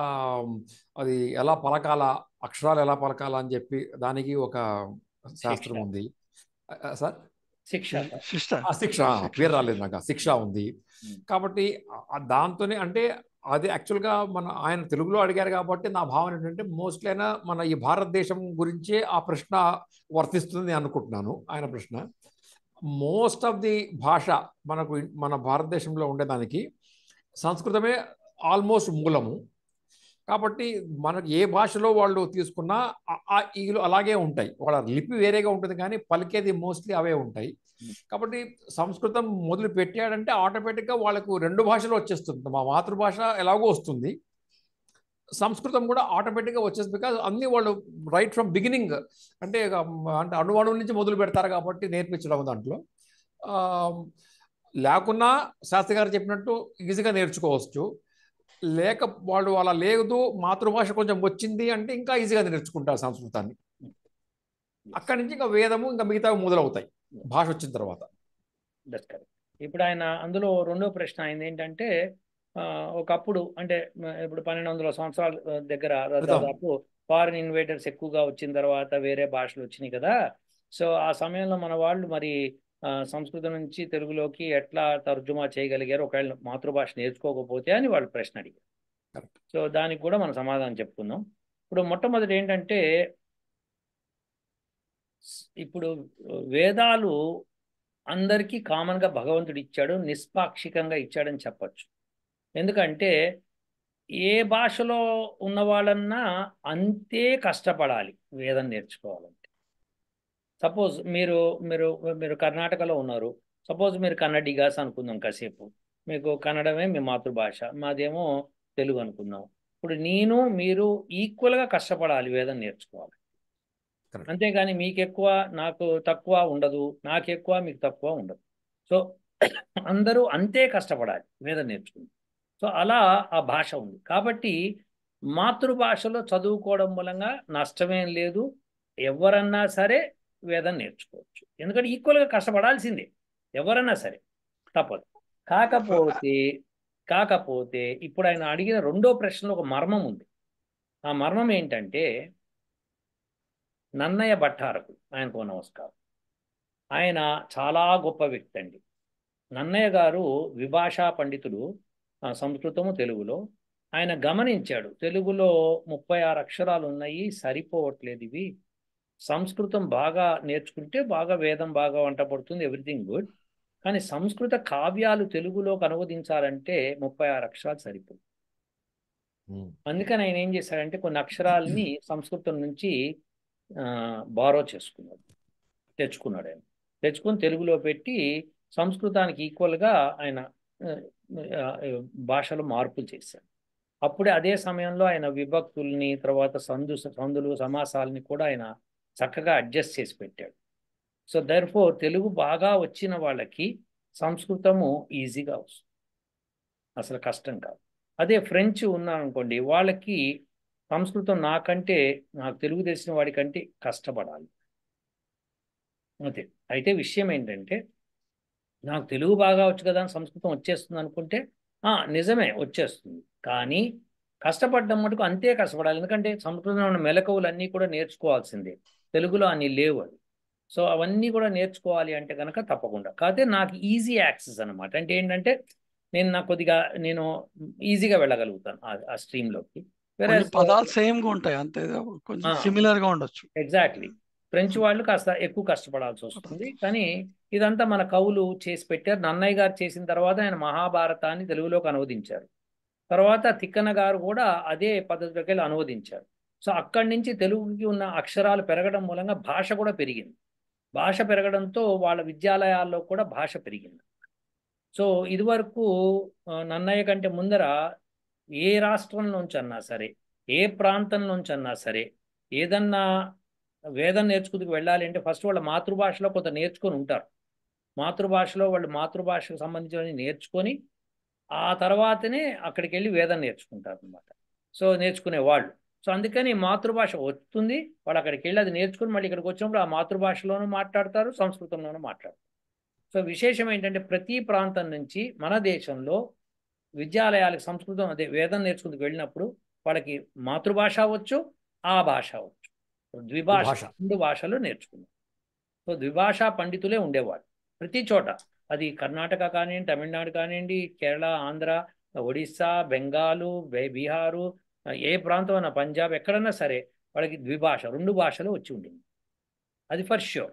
అది ఎలా పలకాల, అక్షరాలు ఎలా పలకాల అని చెప్పి దానికి ఒక శాస్త్రం ఉంది సార్. శిక్ష పేరు రాలేదు నాకు. శిక్ష ఉంది. కాబట్టి దాంతోనే అంటే అది యాక్చువల్గా ఆయన తెలుగులో అడిగారు కాబట్టి నా భావన ఏంటంటే మోస్ట్లీ అయినా మన ఈ భారతదేశం గురించే ఆ ప్రశ్న వర్తిస్తుంది అనుకుంటున్నాను. ఆయన ప్రశ్న మోస్ట్ ఆఫ్ ది భాష మన భారతదేశంలో ఉండేదానికి సంస్కృతమే ఆల్మోస్ట్ మూలము. కాబట్టి మనకు ఏ భాషలో వాళ్ళు తీసుకున్నా ఈలు అలాగే ఉంటాయి. వాళ్ళ లిపి వేరేగా ఉంటుంది కానీ పలికేది మోస్ట్లీ అవే ఉంటాయి. కాబట్టి సంస్కృతం మొదలు పెట్టాడంటే ఆటోమేటిక్గా వాళ్ళకు రెండు భాషలు వచ్చేస్తుంది. మా మాతృభాష ఎలాగో వస్తుంది, సంస్కృతం కూడా ఆటోమేటిక్గా వచ్చేస్తుంది. బికాజ్ అన్ని వాళ్ళు రైట్ ఫ్రమ్ బిగినింగ్ అంటే అణువణువు నుంచి మొదలు పెడతారు కాబట్టి నేర్పించడం దాంట్లో లేకున్నా శాస్త్రి గారు చెప్పినట్టు ఈజీగా నేర్చుకోవచ్చు. లేక వాళ్ళు అలా లేదు, మాతృభాష కొంచెం వచ్చింది అంటే ఇంకా ఈజీగా నేర్చుకుంటారు సంస్కృతాన్ని. అక్కడి నుంచి ఇంకా వేదము ఇంకా మిగతా మొదలవుతాయి భాష వచ్చిన తర్వాత. ఇప్పుడు ఆయన అందులో రెండో ప్రశ్న అయింది ఏంటంటే ఒకప్పుడు అంటే ఇప్పుడు 1200 సంవత్సరాల దగ్గర దాదాపు ఫారిన్ ఇన్వేడర్స్ ఎక్కువగా వచ్చిన తర్వాత వేరే భాషలు వచ్చినాయి కదా. సో ఆ సమయంలో మన వాళ్ళు మరి సంస్కృతం నుంచి తెలుగులోకి ఎట్లా తర్జుమా చేయగలిగారు ఒకవేళ మాతృభాష నేర్చుకోకపోతే అని వాళ్ళు ప్రశ్న అడిగారు. సో దానికి కూడా మనం సమాధానం చెప్పుకుందాం. ఇప్పుడు మొట్టమొదటి ఏంటంటే ఇప్పుడు వేదాలు అందరికీ కామన్గా భగవంతుడు ఇచ్చాడు, నిష్పాక్షికంగా ఇచ్చాడని చెప్పచ్చు. ఎందుకంటే ఏ భాషలో ఉన్న వాళ్ళన్నా అంతే కష్టపడాలి వేదం నేర్చుకోవాలంటే. సపోజ్ మీరు మీరు మీరు కర్ణాటకలో ఉన్నారు, సపోజ్ మీరు కన్నడిగాస్ అనుకుందాం కాసేపు, మీకు కన్నడమే మీ మాతృభాష, మాదేమో తెలుగు అనుకుందాం. ఇప్పుడు మీరు ఈక్వల్గా కష్టపడాలి వేదం నేర్చుకోవాలి. అంతేగాని మీకు ఎక్కువ నాకు తక్కువ ఉండదు, నాకు ఎక్కువ మీకు తక్కువ ఉండదు. సో అందరూ అంతే కష్టపడాలి వేదం నేర్చుకుంది. సో అలా ఆ భాష ఉంది. కాబట్టి మాతృభాషలో చదువుకోవడం మూలంగా నష్టమేం లేదు, ఎవరన్నా సరే వేదం నేర్చుకోవచ్చు. ఎందుకంటే ఈక్వల్గా కష్టపడాల్సిందే ఎవరన్నా సరే, తప్పదు. కాకపోతే ఇప్పుడు ఆయన అడిగిన రెండో ప్రశ్నలో ఒక మర్మం ఉంది. ఆ మర్మం ఏంటంటే నన్నయ్య భట్టారకు, ఆయనకు నమస్కారం, ఆయన చాలా గొప్ప వ్యక్తి అండి. నన్నయ్య గారు విభాషా పండితుడు, సంస్కృతము తెలుగులో. ఆయన గమనించాడు తెలుగులో 36 అక్షరాలు ఉన్నాయి, సరిపోవట్లేదు ఇవి, సంస్కృతం బాగా నేర్చుకుంటే బాగా వేదం బాగా వంట పడుతుంది, ఎవ్రీథింగ్ గుడ్, కానీ సంస్కృత కావ్యాలు తెలుగులోకి అనువదించాలంటే 36 అక్షరాలు సరిపోదు. అందుకని ఆయన ఏం చేశాడంటే కొన్ని అక్షరాలని సంస్కృతం నుంచి బారో తెచ్చుకున్నాడు. ఆయన తెచ్చుకొని తెలుగులో పెట్టి సంస్కృతానికి ఈక్వల్గా ఆయన భాషలో మార్పులు చేశాడు. అప్పుడే అదే సమయంలో ఆయన విభక్తుల్ని, తర్వాత సందులు సమాసాలని కూడా ఆయన చక్కగా అడ్జస్ట్ చేసి పెట్టాడు. సో దెర్ఫోర్ తెలుగు బాగా వచ్చిన వాళ్ళకి సంస్కృతము ఈజీగా వస్తుంది, అసలు కష్టం కాదు. అదే ఫ్రెంచ్ ఉన్నారనుకోండి, వాళ్ళకి సంస్కృతం నాకు తెలుగు తెలిసిన వాడికంటే కష్టపడాలి. అంతే. అయితే విషయం ఏంటంటే నాకు తెలుగు బాగా వచ్చు కదా సంస్కృతం వచ్చేస్తుంది అనుకుంటే నిజమే వచ్చేస్తుంది, కానీ కష్టపడ్డం మటుకు అంతే కష్టపడాలి. ఎందుకంటే సంస్కృతంలో ఉన్న మెలకువలు అన్నీ కూడా నేర్చుకోవాల్సిందే, తెలుగులో అన్ని లేవు అవి. సో అవన్నీ కూడా నేర్చుకోవాలి అంటే కనుక తప్పకుండా. కాకపోతే నాకు ఈజీ యాక్సెస్ అనమాట. అంటే ఏంటంటే నేను ఈజీగా వెళ్ళగలుగుతాను ఆ స్ట్రీమ్లోకి. పదాలు సేమ్గా ఉంటాయి, అంతే, కొంచెం సిమిలర్గా ఉండొచ్చు. ఎగ్జాక్ట్లీ. ఫ్రెంచ్ వాళ్ళు కాస్త ఎక్కువ కష్టపడాల్సి వస్తుంది, కానీ ఇదంతా మన కవులు చేసి పెట్టారు. నన్నయ్య గారు చేసిన తర్వాత ఆయన మహాభారతాన్ని తెలుగులోకి అనువదించారు. తర్వాత తిక్కన గారు కూడా అదే పద్ధతిలోకి వెళ్ళి అనువదించారు. సో అక్కడి నుంచి తెలుగుకి ఉన్న అక్షరాలు పెరగడం మూలంగా భాష కూడా పెరిగింది. భాష పెరగడంతో వాళ్ళ విద్యాలయాల్లో కూడా భాష పెరిగింది. సో ఇదివరకు నన్నయ్య కంటే ముందర ఏ రాష్ట్రం నుంచి అన్నా సరే, ఏ ప్రాంతం నుంచి అన్నా సరే, ఏదన్నా వేదం నేర్చుకుందుకు వెళ్ళాలి అంటే ఫస్ట్ వాళ్ళ మాతృభాషలో కొంత నేర్చుకొని ఉంటారు. మాతృభాషలో వాళ్ళు మాతృభాషకు సంబంధించినవి నేర్చుకొని ఆ తర్వాతనే అక్కడికి వెళ్ళి వేదం నేర్చుకుంటారు అనమాట. సో నేర్చుకునే వాళ్ళు. సో అందుకని మాతృభాష వస్తుంది, వాళ్ళు అక్కడికి వెళ్ళి అది నేర్చుకుని మళ్ళీ ఇక్కడికి వచ్చినప్పుడు ఆ మాతృభాషలోనూ మాట్లాడతారు, సంస్కృతంలోనూ మాట్లాడతారు. సో విశేషం ఏంటంటే ప్రతి ప్రాంతం నుంచి మన దేశంలో విద్యాలయాలకు సంస్కృతం అదే వేదం నేర్చుకుంటూ వెళ్ళినప్పుడు వాళ్ళకి మాతృభాష వచ్చు, ఆ భాష వచ్చు, ద్విభాష 2 భాషలు నేర్చుకున్నారు. సో ద్విభాషా పండితులే ఉండేవాళ్ళు ప్రతి చోట. అది కర్ణాటక కానివ్వండి, తమిళనాడు కానివ్వండి, కేరళ, ఆంధ్ర, ఒడిస్సా, బెంగాలు, బీహారు, ఏ ప్రాంతం అయినా, పంజాబ్, ఎక్కడన్నా సరే వాళ్ళకి ద్విభాష 2 భాషలు వచ్చి ఉండింది, అది ఫర్ ష్యూర్.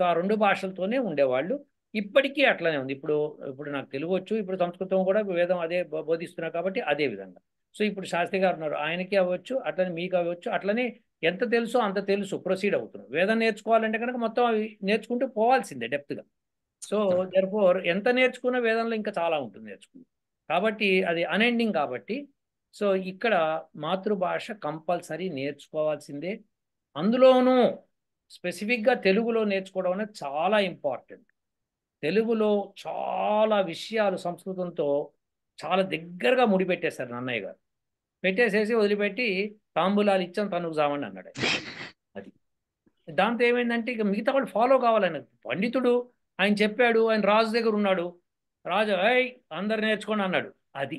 సో ఆ 2 భాషలతోనే ఉండేవాళ్ళు. ఇప్పటికీ అట్లనే ఉంది. ఇప్పుడు నాకు తెలుగు వచ్చు, ఇప్పుడు సంస్కృతం కూడా వేదం అదే బోధిస్తున్నారు కాబట్టి అదే విధంగా. సో ఇప్పుడు శాస్త్రి గారు ఉన్నారు, ఆయనకి అవ్వచ్చు, అట్లనే మీకు అవ్వచ్చు, అట్లనే ఎంత తెలుసో అంత తెలుసు ప్రొసీడ్ అవుతున్నారు. వేదం నేర్చుకోవాలంటే కనుక మొత్తం అవి నేర్చుకుంటూ పోవాల్సిందే డెప్త్గా. సో దెర్ఫోర్ ఎంత నేర్చుకున్న వేదంలో ఇంకా చాలా ఉంటుంది నేర్చుకుని, కాబట్టి అది అన్ఎండింగ్. కాబట్టి సో ఇక్కడ మాతృభాష కంపల్సరీ నేర్చుకోవాల్సిందే. అందులోనూ స్పెసిఫిక్గా తెలుగులో నేర్చుకోవడం అనేది చాలా ఇంపార్టెంట్. తెలుగులో చాలా విషయాలు సంస్కృతంతో చాలా దగ్గరగా ముడిపెట్టేశారు నన్నయ్య గారు. పెట్టేసేసి వదిలిపెట్టి తాంబూలాలు ఇచ్చాం తనుకు జామండి అన్నాడు. అది దాంతో ఏమైందంటే ఇక మిగతా వాళ్ళు ఫాలో కావాలని, పండితుడు ఆయన చెప్పాడు, ఆయన రాజు దగ్గర ఉన్నాడు, రాజు అందరు నేర్చుకోండి అన్నాడు. అది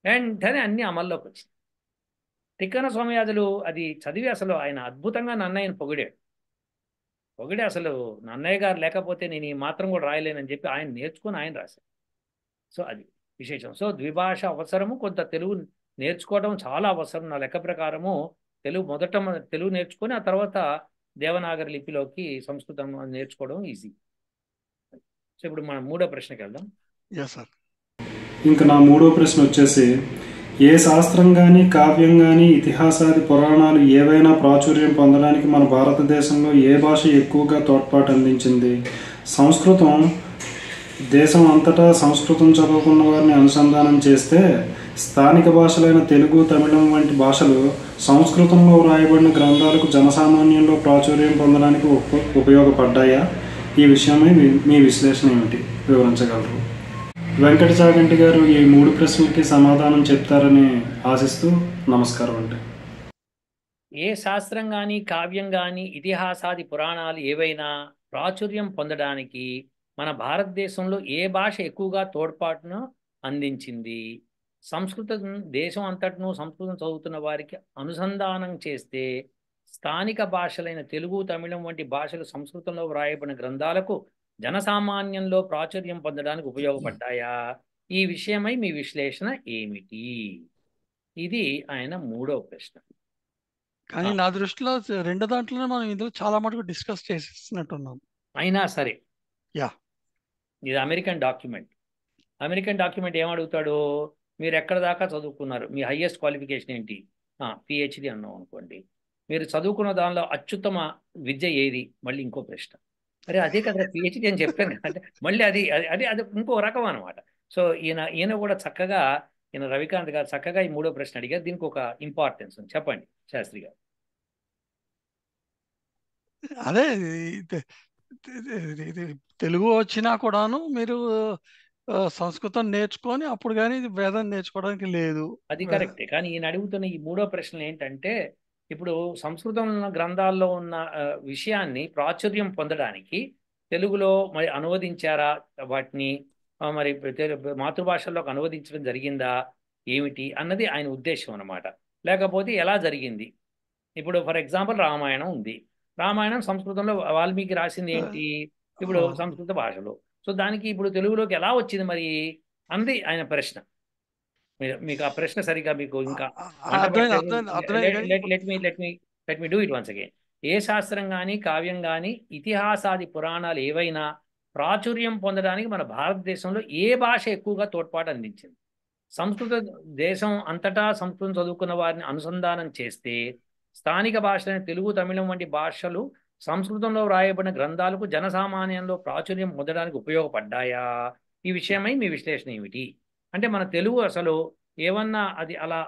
వెంటనే అన్ని అమల్లోకి వచ్చింది. తిక్కన స్వామియాజులు అది చదివి అసలు ఆయన అద్భుతంగా నన్నయ్యను పొగిడాడు. అసలు నన్నయ్య గారు లేకపోతే నేను ఈ మాత్రం కూడా రాయలేనని చెప్పి ఆయన నేర్చుకుని ఆయన రాశారు. సో అది విశేషం. సో ద్విభాష అవసరము, కొంత తెలుగు నేర్చుకోవడం చాలా అవసరం. నా లెక్క ప్రకారము మొదట తెలుగు నేర్చుకొని ఆ తర్వాత దేవనాగరి లిపిలోకి సంస్కృతం నేర్చుకోవడం ఈజీ. సో ఇప్పుడు మనం 3వ ప్రశ్నకి వెళ్దాం. ఇంకా నా 3వ ప్రశ్న వచ్చేసి, ఏ శాస్త్రం కానీ, కావ్యం కానీ, ఇతిహాసాది పురాణాలు ఏవైనా ప్రాచుర్యం పొందడానికి మన భారతదేశంలో ఏ భాష ఎక్కువగా తోడ్పాటు అందించింది? సంస్కృతం దేశం అంతటా సంస్కృతం చదువుకున్న వారిని అనుసంధానం చేస్తే స్థానిక భాషలైన తెలుగు, తమిళం వంటి భాషలు సంస్కృతంలో వ్రాయబడిన గ్రంథాలకు జనసామాన్యంలో ప్రాచుర్యం పొందడానికి ఉపయోగపడ్డాయా? ఈ విషయమై మీ విశ్లేషణ ఏమిటి, వివరించగలరు? వెంకట చాగంటి గారు ఈ 3 ప్రశ్నలకి సమాధానం చెప్తారని ఆశిస్తూ నమస్కారం అండి. ఏ శాస్త్రం కానీ, కావ్యం కానీ, ఇతిహాసాది పురాణాలు ఏవైనా ప్రాచుర్యం పొందడానికి మన భారతదేశంలో ఏ భాష ఎక్కువగా తోడ్పాటును అందించింది? సంస్కృతం దేశం అంతటను సంస్కృతం చదువుతున్న వారికి అనుసంధానం చేస్తే స్థానిక భాషలైన తెలుగు, తమిళం వంటి భాషలు సంస్కృతంలో వ్రాయబడిన గ్రంథాలకు జనసామాన్యంలో ప్రాచుర్యం పొందడానికి ఉపయోగపడ్డాయా? ఈ విషయమై మీ విశ్లేషణ ఏమిటి? ఇది ఆయన 3వ ప్రశ్న. కానీ నా దృష్టిలో 2 దాంట్లోనే మనం ఇందులో చాలా మటుకు డిస్కస్ చేసినట్టున్నాం. అయినా సరే యా, ఇది అమెరికన్ డాక్యుమెంట్ ఏమడుగుతాడు? మీరు ఎక్కడ దాకా చదువుకున్నారు, మీ హైయెస్ట్ క్వాలిఫికేషన్ ఏంటి? పిహెచ్డి అన్నాం అనుకోండి. మీరు చదువుకున్న దానిలో అత్యుత్తమ విద్య ఏది? మళ్ళీ ఇంకో ప్రశ్న. అరే అదే కదా పిహెచ్డి అని చెప్పాను అంటే మళ్ళీ అది అది అది ఇంకో రకం అనమాట. సో ఈయన కూడా చక్కగా, ఈయన రవికాంత్ గారు చక్కగా ఈ 3వ ప్రశ్న అడిగారు. దీనికి ఒక ఇంపార్టెన్స్ ఉంది, చెప్పండి శాస్త్రి గారు. అదే తెలుగు వచ్చినా కూడాను మీరు సంస్కృతం నేర్చుకొని అప్పుడు కానీ వేదం నేర్చుకోవడానికి లేదు. అది కరెక్టే. కానీ ఈయన అడుగుతున్న ఈ 3వ ప్రశ్న ఏంటంటే, ఇప్పుడు సంస్కృతం గ్రంథాల్లో ఉన్న విషయాన్ని ప్రాచుర్యం పొందడానికి తెలుగులో మరి అనువదించారా? వాటిని మరి మాతృభాషల్లోకి అనువదించడం జరిగిందా ఏమిటి అన్నది ఆయన ఉద్దేశం అన్నమాట. లేకపోతే ఎలా జరిగింది? ఇప్పుడు ఫర్ ఎగ్జాంపుల్ రామాయణం ఉంది. రామాయణం సంస్కృతంలో వాల్మీకి రాసింది ఏంటి? ఇప్పుడు సంస్కృత భాషలో. సో దానికి ఇప్పుడు తెలుగులోకి ఎలా వచ్చింది మరి అన్నది ఆయన ప్రశ్న. మీకు ఆ ప్రశ్న సరిగా మీకు ఇంకా let me do it once again. ఏ శాస్త్రం కానీ, కావ్యం కానీ, ఇతిహాసాది పురాణాలు ఏవైనా ప్రాచుర్యం పొందడానికి మన భారతదేశంలో ఏ భాష ఎక్కువగా తోడ్పాటు అందించింది? సంస్కృత దేశం అంతటా సంస్కృతం చదువుకున్న వారిని అనుసంధానం చేస్తే స్థానిక భాషలైన తెలుగు, తమిళం వంటి భాషలు సంస్కృతంలో వ్రాయబడిన గ్రంథాలకు జనసామాన్యంలో ప్రాచుర్యం పొందడానికి ఉపయోగపడ్డాయా? ఈ విషయమై మీ విశ్లేషణ ఏమిటి? అంటే మన తెలుగు అసలు ఏమన్నా అది అలా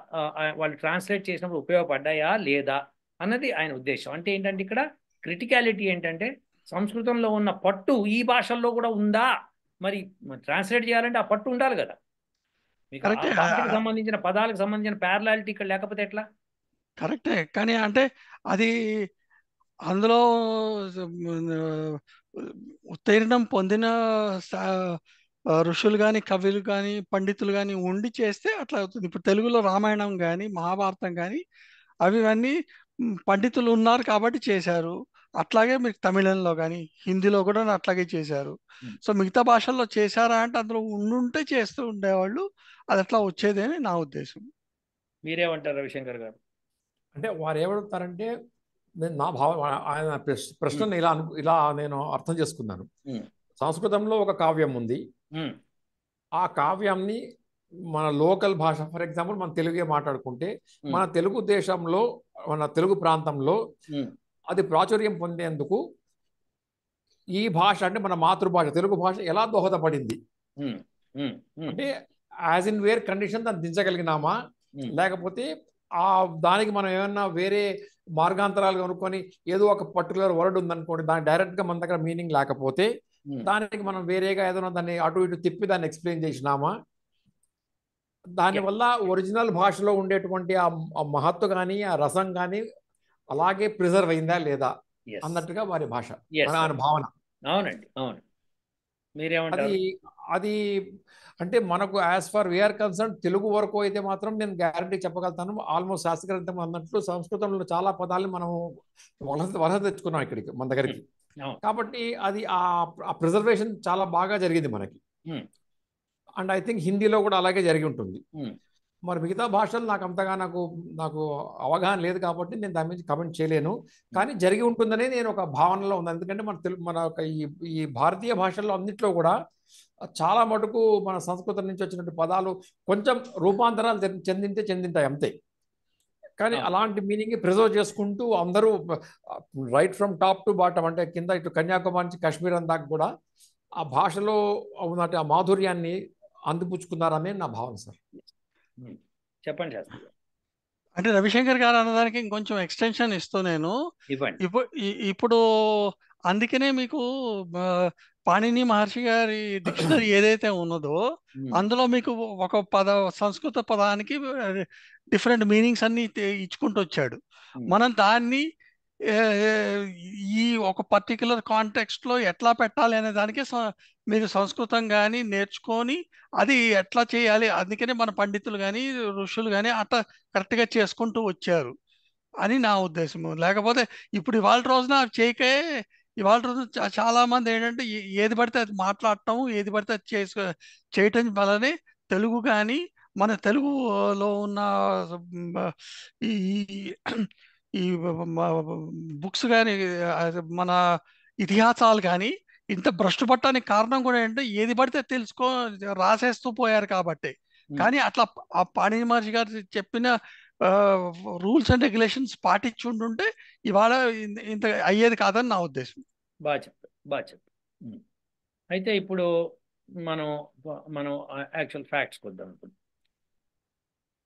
వాళ్ళు ట్రాన్స్లేట్ చేసినప్పుడు ఉపయోగపడ్డాయా లేదా అన్నది ఆయన ఉద్దేశం. అంటే ఏంటంటే ఇక్కడ క్రిటికాలిటీ ఏంటంటే సంస్కృతంలో ఉన్న పట్టు ఈ భాషల్లో కూడా ఉందా? మరి ట్రాన్స్లేట్ చేయాలంటే ఆ పట్టు ఉండాలి కదా. మీకు ఆ కరెక్టే భాషకు సంబంధించిన పదాలకు సంబంధించిన ప్యారలాలిటీ ఇక్కడ లేకపోతే ఎట్లా? కరెక్టే కానీ అంటే అది అందులో ఉత్తీర్ణం పొందిన ఋషులు కానీ కవులు కానీ పండితులు కానీ ఉండి చేస్తే అట్లా అవుతుంది. ఇప్పుడు తెలుగులో రామాయణం కానీ మహాభారతం కానీ అన్నీ పండితులు ఉన్నారు కాబట్టి చేశారు. అట్లాగే మీకు తమిళంలో కానీ హిందీలో కూడా అట్లాగే చేశారు. సో మిగతా భాషల్లో చేశారా అంటే అందులో ఉండుంటే చేస్తూ ఉండేవాళ్ళు. అది అట్లా వచ్చేది అని నా ఉద్దేశం. మీరేమంటారు రవిశంకర్ గారు? అంటే వారు ఏమడుగుతారంటే, నేను నా భావ ఆయన ప్రశ్నను ఇలా నేను అర్థం చేసుకున్నాను. సంస్కృతంలో ఒక కావ్యం ఉంది. ఆ కావ్యాన్ని మన లోకల్ భాష, ఫర్ ఎగ్జాంపుల్ మన తెలుగే మాట్లాడుకుంటే, మన తెలుగు దేశంలో, మన తెలుగు ప్రాంతంలో అది ప్రాచుర్యం పొందేందుకు ఈ భాష అంటే మన మాతృభాష తెలుగు భాష ఎలా దోహదపడింది అంటే, యాజ్ ఇన్ వేర్ కండిషన్ దాన్ని దించగలిగినామా, లేకపోతే ఆ దానికి మనం ఏమన్నా వేరే మార్గాంతరాలు కనుక్కొని ఏదో ఒక పర్టికులర్ వర్డ్ ఉందనుకోండి, దాని డైరెక్ట్గా మన దగ్గర మీనింగ్ లేకపోతే దానికి మనం వేరేగా ఏదైనా దాన్ని అటు ఇటు తిప్పి దాన్ని ఎక్స్ప్లెయిన్ చేసినామా, దానివల్ల ఒరిజినల్ భాషలో ఉండేటువంటి ఆ మహత్తు కానీ ఆ రసం కానీ అలాగే ప్రిజర్వ్ అయిందా లేదా అన్నట్టుగా వారి భాష భావన. అవునండి, అవును. మీరేమంటారు? అది అంటే మనకు as far we are concern Telugu వరకు అయితే మాత్రం నేను గ్యారంటీ చెప్పగలుగుతాను. ఆల్మోస్ట్ శాస్త్రగ్రంథం అన్నట్లు సంస్కృతంలో చాలా పదాలు మనం వలస తెచ్చుకున్నాం ఇక్కడికి మన దగ్గరికి. కాబట్టి అది ఆ ప్రిజర్వేషన్ చాలా బాగా జరిగింది మనకి. అండ్ ఐ థింక్ హిందీలో కూడా అలాగే జరిగి ఉంటుంది. మరి మిగతా భాషలు నాకు అంతగా నాకు అవగాహన లేదు కాబట్టి నేను దాని మీద కమెంట్ చేయలేను. కానీ జరిగి ఉంటుందనే నేను ఒక భావనలో ఉంది. ఎందుకంటే మన ఈ భారతీయ భాషల్లో అన్నింటిలో కూడా చాలా మటుకు మన సంస్కృతం నుంచి వచ్చినటువంటి పదాలు కొంచెం రూపాంతరాలు చెందింటాయి అంతే. కానీ అలాంటి మీనింగ్ ప్రిజర్వ్ చేసుకుంటూ అందరూ right from top to bottom, అంటే కింద ఇటు కన్యాకుమారి నుంచి కాశ్మీర్ అందాక కూడా ఆ భాషలో ఉన్నట్టు ఆ మాధుర్యాన్ని అందిపుచ్చుకున్నారని నా భావన సార్. చెప్పండి సార్. అంటే రవిశంకర్ గారు అన్నదానికి ఇంకొంచెం ఎక్స్టెన్షన్ ఇస్తూ నేను ఇప్పుడు అందుకనే మీకు పాణిని మహర్షి గారి డిక్షనరీ ఏదైతే ఉన్నదో అందులో మీకు ఒక సంస్కృత పదానికి డిఫరెంట్ మీనింగ్స్ అన్ని ఇచ్చుకుంటూ వచ్చాడు. మనం దాన్ని ఈ ఒక పర్టికులర్ కాంటెక్స్ట్లో ఎట్లా పెట్టాలి అనే దానికి మీరు సంస్కృతం కానీ నేర్చుకొని అది ఎట్లా చేయాలి, అందుకనే మన పండితులు కానీ ఋషులు కానీ అట్లా కరెక్ట్గా చేసుకుంటూ వచ్చారు అని నా ఉద్దేశము. లేకపోతే ఇప్పుడు ఇవాళ రోజున చేయకే ఇవాళ రోజున చాలా మంది ఏంటంటే ఏది పడితే అది మాట్లాడటం, ఏది పడితే అది చేయటం వల్లనే తెలుగు కానీ మన తెలుగులో ఉన్న ఈ ఈ బుక్స్ కానీ మన ఇతిహాసాలు కానీ ఇంత భ్రష్టు పట్టడానికి కారణం కూడా ఏంటంటే ఏది పడితే రాసేస్తూ పోయారు కాబట్టి. కానీ అట్లా ఆ పాణిని మహర్షి గారు చెప్పిన రూల్స్ అండ్ రెగ్యులేషన్స్ పాటించి ఉంటుంటే ఇవాళ ఇంత అయ్యేది కాదని నా ఉద్దేశం. బాగా చెప్పు. అయితే ఇప్పుడు మనం యాక్చువల్ ఫ్యాక్ట్స్కి వద్దాం. ఇప్పుడు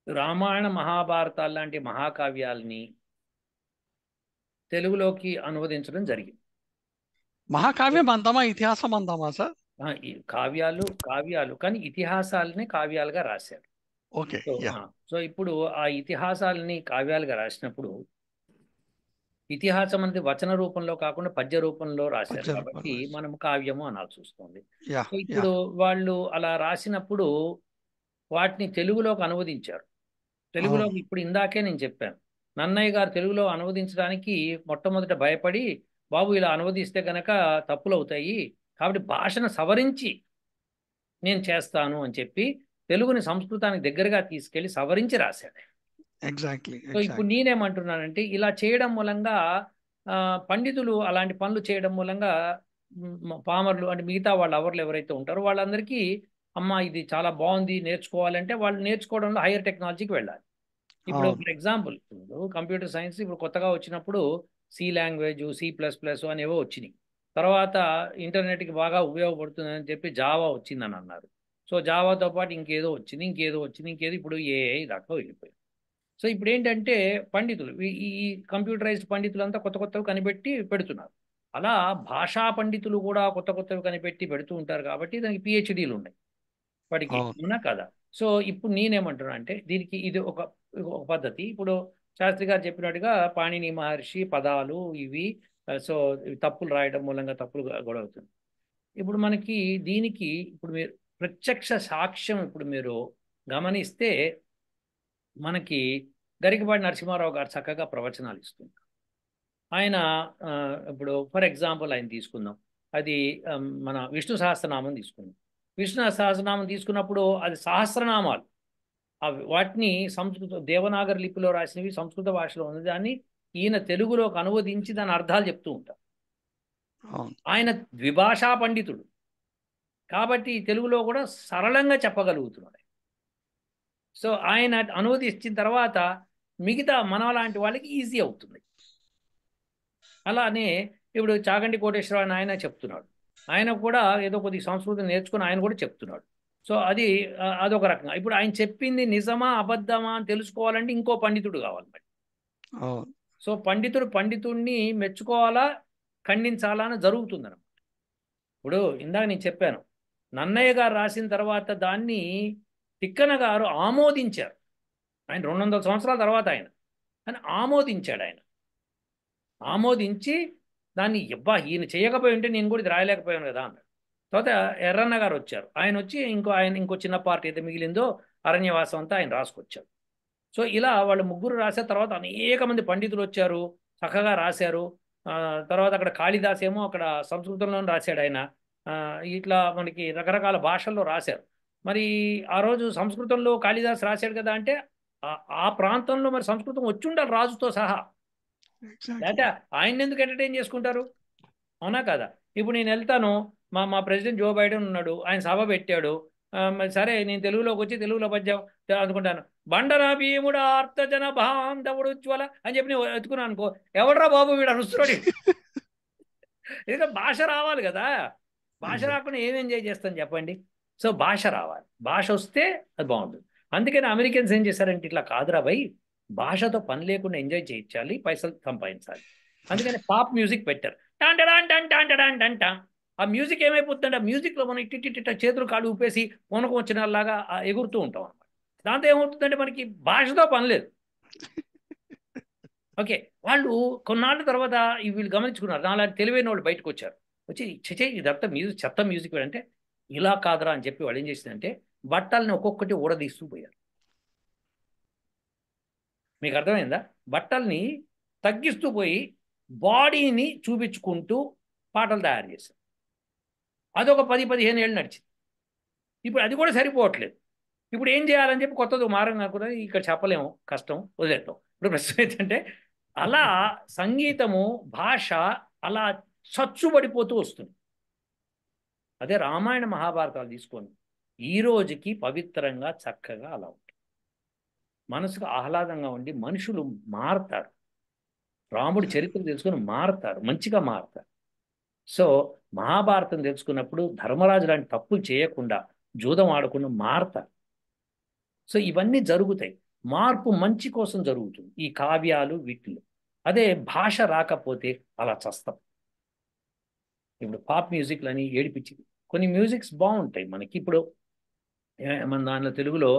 రామాయణ మహాభారతాలు లాంటి మహాకావ్యాలని తెలుగులోకి అనువదించడం జరిగింది. మహాకావ్యం అందామా ఇతిహాసం అందామా సార్? కావ్యాలు కానీ ఇతిహాసాలని కావ్యాలుగా రాశారు. ఓకే. సో ఇప్పుడు ఆ ఇతిహాసాలని కావ్యాలుగా రాసినప్పుడు ఇతిహాసం అనేది వచన రూపంలో కాకుండా పద్య రూపంలో రాశారు కాబట్టి మనం కావ్యము అనాల్సి వస్తుంది. సో ఇప్పుడు వాళ్ళు అలా రాసినప్పుడు వాటిని తెలుగులోకి అనువదించారు. తెలుగులోకి ఇప్పుడు ఇందాకే నేను చెప్పాను, నన్నయ్య గారు తెలుగులో అనువదించడానికి మొట్టమొదట భయపడి, బాబు ఇలా అనువదిస్తే కనుక తప్పులు అవుతాయి కాబట్టి భాషను సవరించి నేను చేస్తాను అని చెప్పి తెలుగుని సంస్కృతానికి దగ్గరగా తీసుకెళ్లి సవరించి రాశాడు. ఎగ్జాక్ట్లీ. సో ఇప్పుడు నేనేమంటున్నానంటే ఇలా చేయడం మూలంగా పండితులు అలాంటి పనులు చేయడం మూలంగా పామర్లు అంటే మిగతా వాళ్ళు ఎవరైతే ఉంటారో వాళ్ళందరికీ అమ్మ ఇది చాలా బాగుంది నేర్చుకోవాలంటే వాళ్ళు నేర్చుకోవడంలో హైయర్ టెక్నాలజీకి వెళ్ళాలి. ఇప్పుడు ఫర్ ఎగ్జాంపుల్ కంప్యూటర్ సైన్స్ ఇప్పుడు కొత్తగా వచ్చినప్పుడు సి లాంగ్వేజ్, C++ అనేవో వచ్చినాయి. తర్వాత ఇంటర్నెట్కి బాగా ఉపయోగపడుతుందని చెప్పి జావా వచ్చిందని అన్నారు. సో జావాతో పాటు ఇంకేదో వచ్చింది ఇప్పుడు AI దాకా వెళ్ళిపోయింది. సో ఇప్పుడు ఏంటంటే పండితులు ఈ కంప్యూటరైజ్డ్ పండితులంతా కొత్తవి కనిపెట్టి పెడుతున్నారు. అలా భాషా పండితులు కూడా కొత్త కొత్తవి కనిపెట్టి పెడుతూ ఉంటారు కాబట్టి దానికి పిహెచ్డీలు ఉన్నాయి వాటికి, అవునా కదా. సో ఇప్పుడు నేనేమంటున్నా అంటే దీనికి ఇది ఒక పద్ధతి. ఇప్పుడు శాస్త్రి గారు చెప్పినట్టుగా పాణిని మహర్షి పదాలు ఇవి, సో తప్పులు రాయడం మూలంగా తప్పులు కూడా అవుతుంది. ఇప్పుడు మనకి దీనికి ఇప్పుడు మీరు ప్రత్యక్ష సాక్ష్యం ఇప్పుడు మీరు గమనిస్తే మనకి గరికపాటి నరసింహారావు గారు చక్కగా ప్రవచనాలు ఇస్తున్నారు. ఆయన ఇప్పుడు ఫర్ ఎగ్జాంపుల్ ఆయన తీసుకుందాం, అది మన విష్ణు సహస్రనామం తీసుకుందాం. విష్ణు సహస్రనామం తీసుకున్నప్పుడు అది సహస్రనామాలు, వాటిని సంస్కృత దేవనాగరి లిపిలో రాసినవి సంస్కృత భాషలో ఉంది, దాన్ని ఈయన తెలుగులోకి అనువదించి దాని అర్థాలు చెప్తూ ఉంటారు. ఆయన ద్విభాషా పండితుడు కాబట్టి తెలుగులో కూడా సరళంగా చెప్పగలుగుతున్నాడు. సో ఆయన అనువదించిన తర్వాత మిగతా మన లాంటి వాళ్ళకి ఈజీ అవుతుంది. అలానే ఇప్పుడు చాగంటి కోటేశ్వరరావు ఆయన చెప్తున్నాడు, ఆయన కూడా ఏదో కొద్ది సంస్కృతం నేర్చుకుని ఆయన కూడా చెప్తున్నాడు. సో అదొక రకంగా. ఇప్పుడు ఆయన చెప్పింది నిజమా అబద్ధమా అని తెలుసుకోవాలంటే ఇంకో పండితుడు కావాలి మరి. సో పండితుడిని మెచ్చుకోవాలా ఖండించాలా అని జరుగుతుంది అన్నమాట. ఇప్పుడు ఇందాక నేను చెప్పాను, నన్నయ్య గారు రాసిన తర్వాత దాన్ని తిక్కన గారు ఆమోదించారు. ఆయన 200 సంవత్సరాల తర్వాత ఆయన ఆమోదించాడు. ఆయన ఆమోదించి దాన్ని ఈయన చేయకపోయి ఉంటే నేను కూడా ఇది రాయలేకపోయాను కదా అన్నాడు. తర్వాత ఎర్రన్న గారు వచ్చారు, ఆయన వచ్చి ఇంకో చిన్న పార్ట్ ఏదో మిగిలిందో అరణ్యవాసం అంతా ఆయన రాసుకొచ్చారు. సో ఇలా వాళ్ళు ముగ్గురు రాసిన తర్వాత అనేక మంది పండితులు వచ్చారు, చక్కగా రాశారు. తర్వాత అక్కడ కాళిదాస్ ఏమో అక్కడ సంస్కృతంలోనే రాశాడు ఆయన. ఇట్లా మనకి రకరకాల భాషల్లో రాశారు. మరి ఆ రోజు సంస్కృతంలో కాళిదాస్ రాశాడు కదా అంటే ఆ ప్రాంతంలో మరి సంస్కృతం వచ్చి ఉండాలి రాజుతో సహా, లేకపోతే ఆయన ఎందుకు ఎంటర్టైన్ చేసుకుంటారు, అవునా కదా. ఇప్పుడు నేను వెళ్తాను, మా ప్రెసిడెంట్ జో బైడెన్ ఉన్నాడు, ఆయన సభ పెట్టాడు, సరే నేను తెలుగులోకి వచ్చి తెలుగులో పద్యం అనుకుంటాను, బండరా భీముడు ఆర్తజన బాంధవుడు ఉజ్వల అని చెప్పి నేను ఎత్తుకున్నాను అనుకో, ఎవడరా బాబు వీడు అరుస్తున్నాడు. ఎందుకంటే భాష రావాలి కదా, భాష రాకుండా ఏం ఎంజాయ్ చేస్తాను చెప్పండి. సో భాష రావాలి, భాష వస్తే అది బాగుంటుంది. అందుకని అమెరికన్స్ ఏం చేశారంటే ఇట్లా కాదురా భయ్, భాషతో పని లేకుండా ఎంజాయ్ చేయించాలి, పైసలు సంపాదించాలి. అందుకని పాప్ మ్యూజిక్ పెట్టారు. టాంటడా. ఆ మ్యూజిక్ ఏమైపోతుందంటే ఆ మ్యూజిక్లో మనం ఇట్టిట్ట చేతులు కాళ్ళు ఊపేసి పూనకం వచ్చినలాగా ఎగురుతూ ఉంటాం అన్నమాట. దాంతో ఏమవుతుందంటే మనకి భాషతో పని లేదు. ఓకే, వాళ్ళు కొన్నాళ్ళ తర్వాత వీళ్ళు గమనించుకున్నారు, నాలాంటి తెలివైన వాళ్ళు బయటకు వచ్చారు, వచ్చి చే ఇదంతా మ్యూజిక్ చెత్త మ్యూజిక్ అంటే ఇలా కాదురా అని చెప్పి వాళ్ళు ఏం చేసిందంటే బట్టల్ని ఒక్కొక్కటి ఊడదీస్తూ పోయారు. మీకు అర్థమైందా? బట్టల్ని తగ్గిస్తూ పోయి బాడీని చూపించుకుంటూ పాటలు తయారు చేశారు. అదొక 10-15 ఏళ్ళు నడిచింది. ఇప్పుడు అది కూడా సరిపోవట్లేదు. ఇప్పుడు ఏం చేయాలని చెప్పి కొత్తది మారం కాకుండా ఇక్కడ చెప్పలేము, కష్టం, వదిలేద్దాం. ఇప్పుడు ప్రశ్న ఏంటంటే అలా సంగీతము భాష అలా చచ్చుబడిపోతూ వస్తుంది. అదే రామాయణ మహాభారతాలు తీసుకోండి, ఈ రోజుకి పవిత్రంగా చక్కగా అలా ఉంటుంది, మనసుకు ఆహ్లాదంగా ఉండి మనుషులు మారతారు, రాముడి చరిత్ర తెలుసుకుని మారతారు, మంచిగా మారతారు. సో మహాభారతం తెలుసుకున్నప్పుడు ధర్మరాజు లాంటి తప్పులు చేయకుండా జూదం ఆడకుండా మారతారు. సో ఇవన్నీ జరుగుతాయి, మార్పు మంచి కోసం జరుగుతుంది ఈ కావ్యాలు వీటిలో. అదే భాష రాకపోతే అలా చస్తాం. ఇప్పుడు పాప్ మ్యూజిక్లు అని ఏడిపించింది, కొన్ని మ్యూజిక్స్ బాగుంటాయి మనకి. ఇప్పుడు మన దానిలో తెలుగులో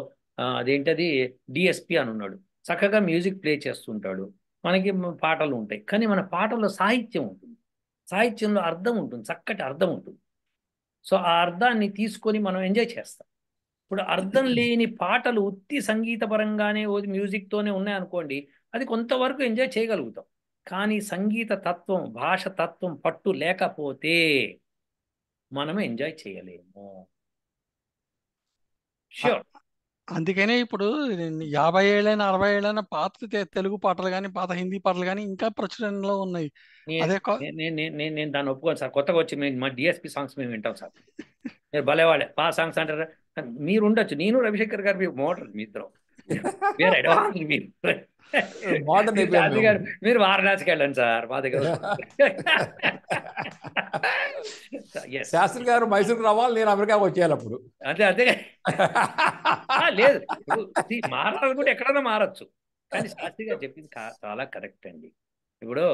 అదేంటది డిఎస్పి అని ఉన్నాడు, చక్కగా మ్యూజిక్ ప్లే చేస్తుంటాడు, మనకి పాటలు ఉంటాయి. కానీ మన పాటల్లో సాహిత్యం ఉంటుంది, సాహిత్యంలో అర్థం ఉంటుంది, చక్కటి అర్థం ఉంటుంది. సో ఆ అర్థాన్ని తీసుకొని మనం ఎంజాయ్ చేస్తాం. ఇప్పుడు అర్థం లేని పాటలు ఉత్తి సంగీతపరంగానే మ్యూజిక్తోనే ఉన్నాయనుకోండి, అది కొంతవరకు ఎంజాయ్ చేయగలుగుతాం. కానీ సంగీత తత్వం, భాష తత్వం పట్టు లేకపోతే మనం ఎంజాయ్ చేయలేము. షూర్. అందుకనే ఇప్పుడు 50 ఏళ్ళైనా 60 ఏళ్ళైనా పాత తెలుగు పాటలు కానీ పాత హిందీ పాటలు కానీ ఇంకా ప్రచురణలో ఉన్నాయి. అదే నేను దాన్ని ఒప్పుకోను సార్. కొత్తగా వచ్చి మా డిఎస్పి సాంగ్స్ మేము వింటాం సార్. మీరు భలేవాళ్ళే, పా సాంగ్స్ అంటారా? మీరు ఉండొచ్చు, నేను రవిశంకర్ గారు మీ మోడల్, మీ ఇద్దరు వేరే అడ్వాన్స్. మీరు వారణాసికి వెళ్ళండి సార్, మా దగ్గర. శాస్త్రి గారు మైసూరుకు రావాలి, నేను అమెరికాకు వచ్చేయాలి అప్పుడు. అంతే లేదు, మారాలనుకుంటే ఎక్కడైనా మారచ్చు. కానీ శాస్త్రి గారు చెప్పింది చాలా కరెక్ట్ అండి. ఇప్పుడు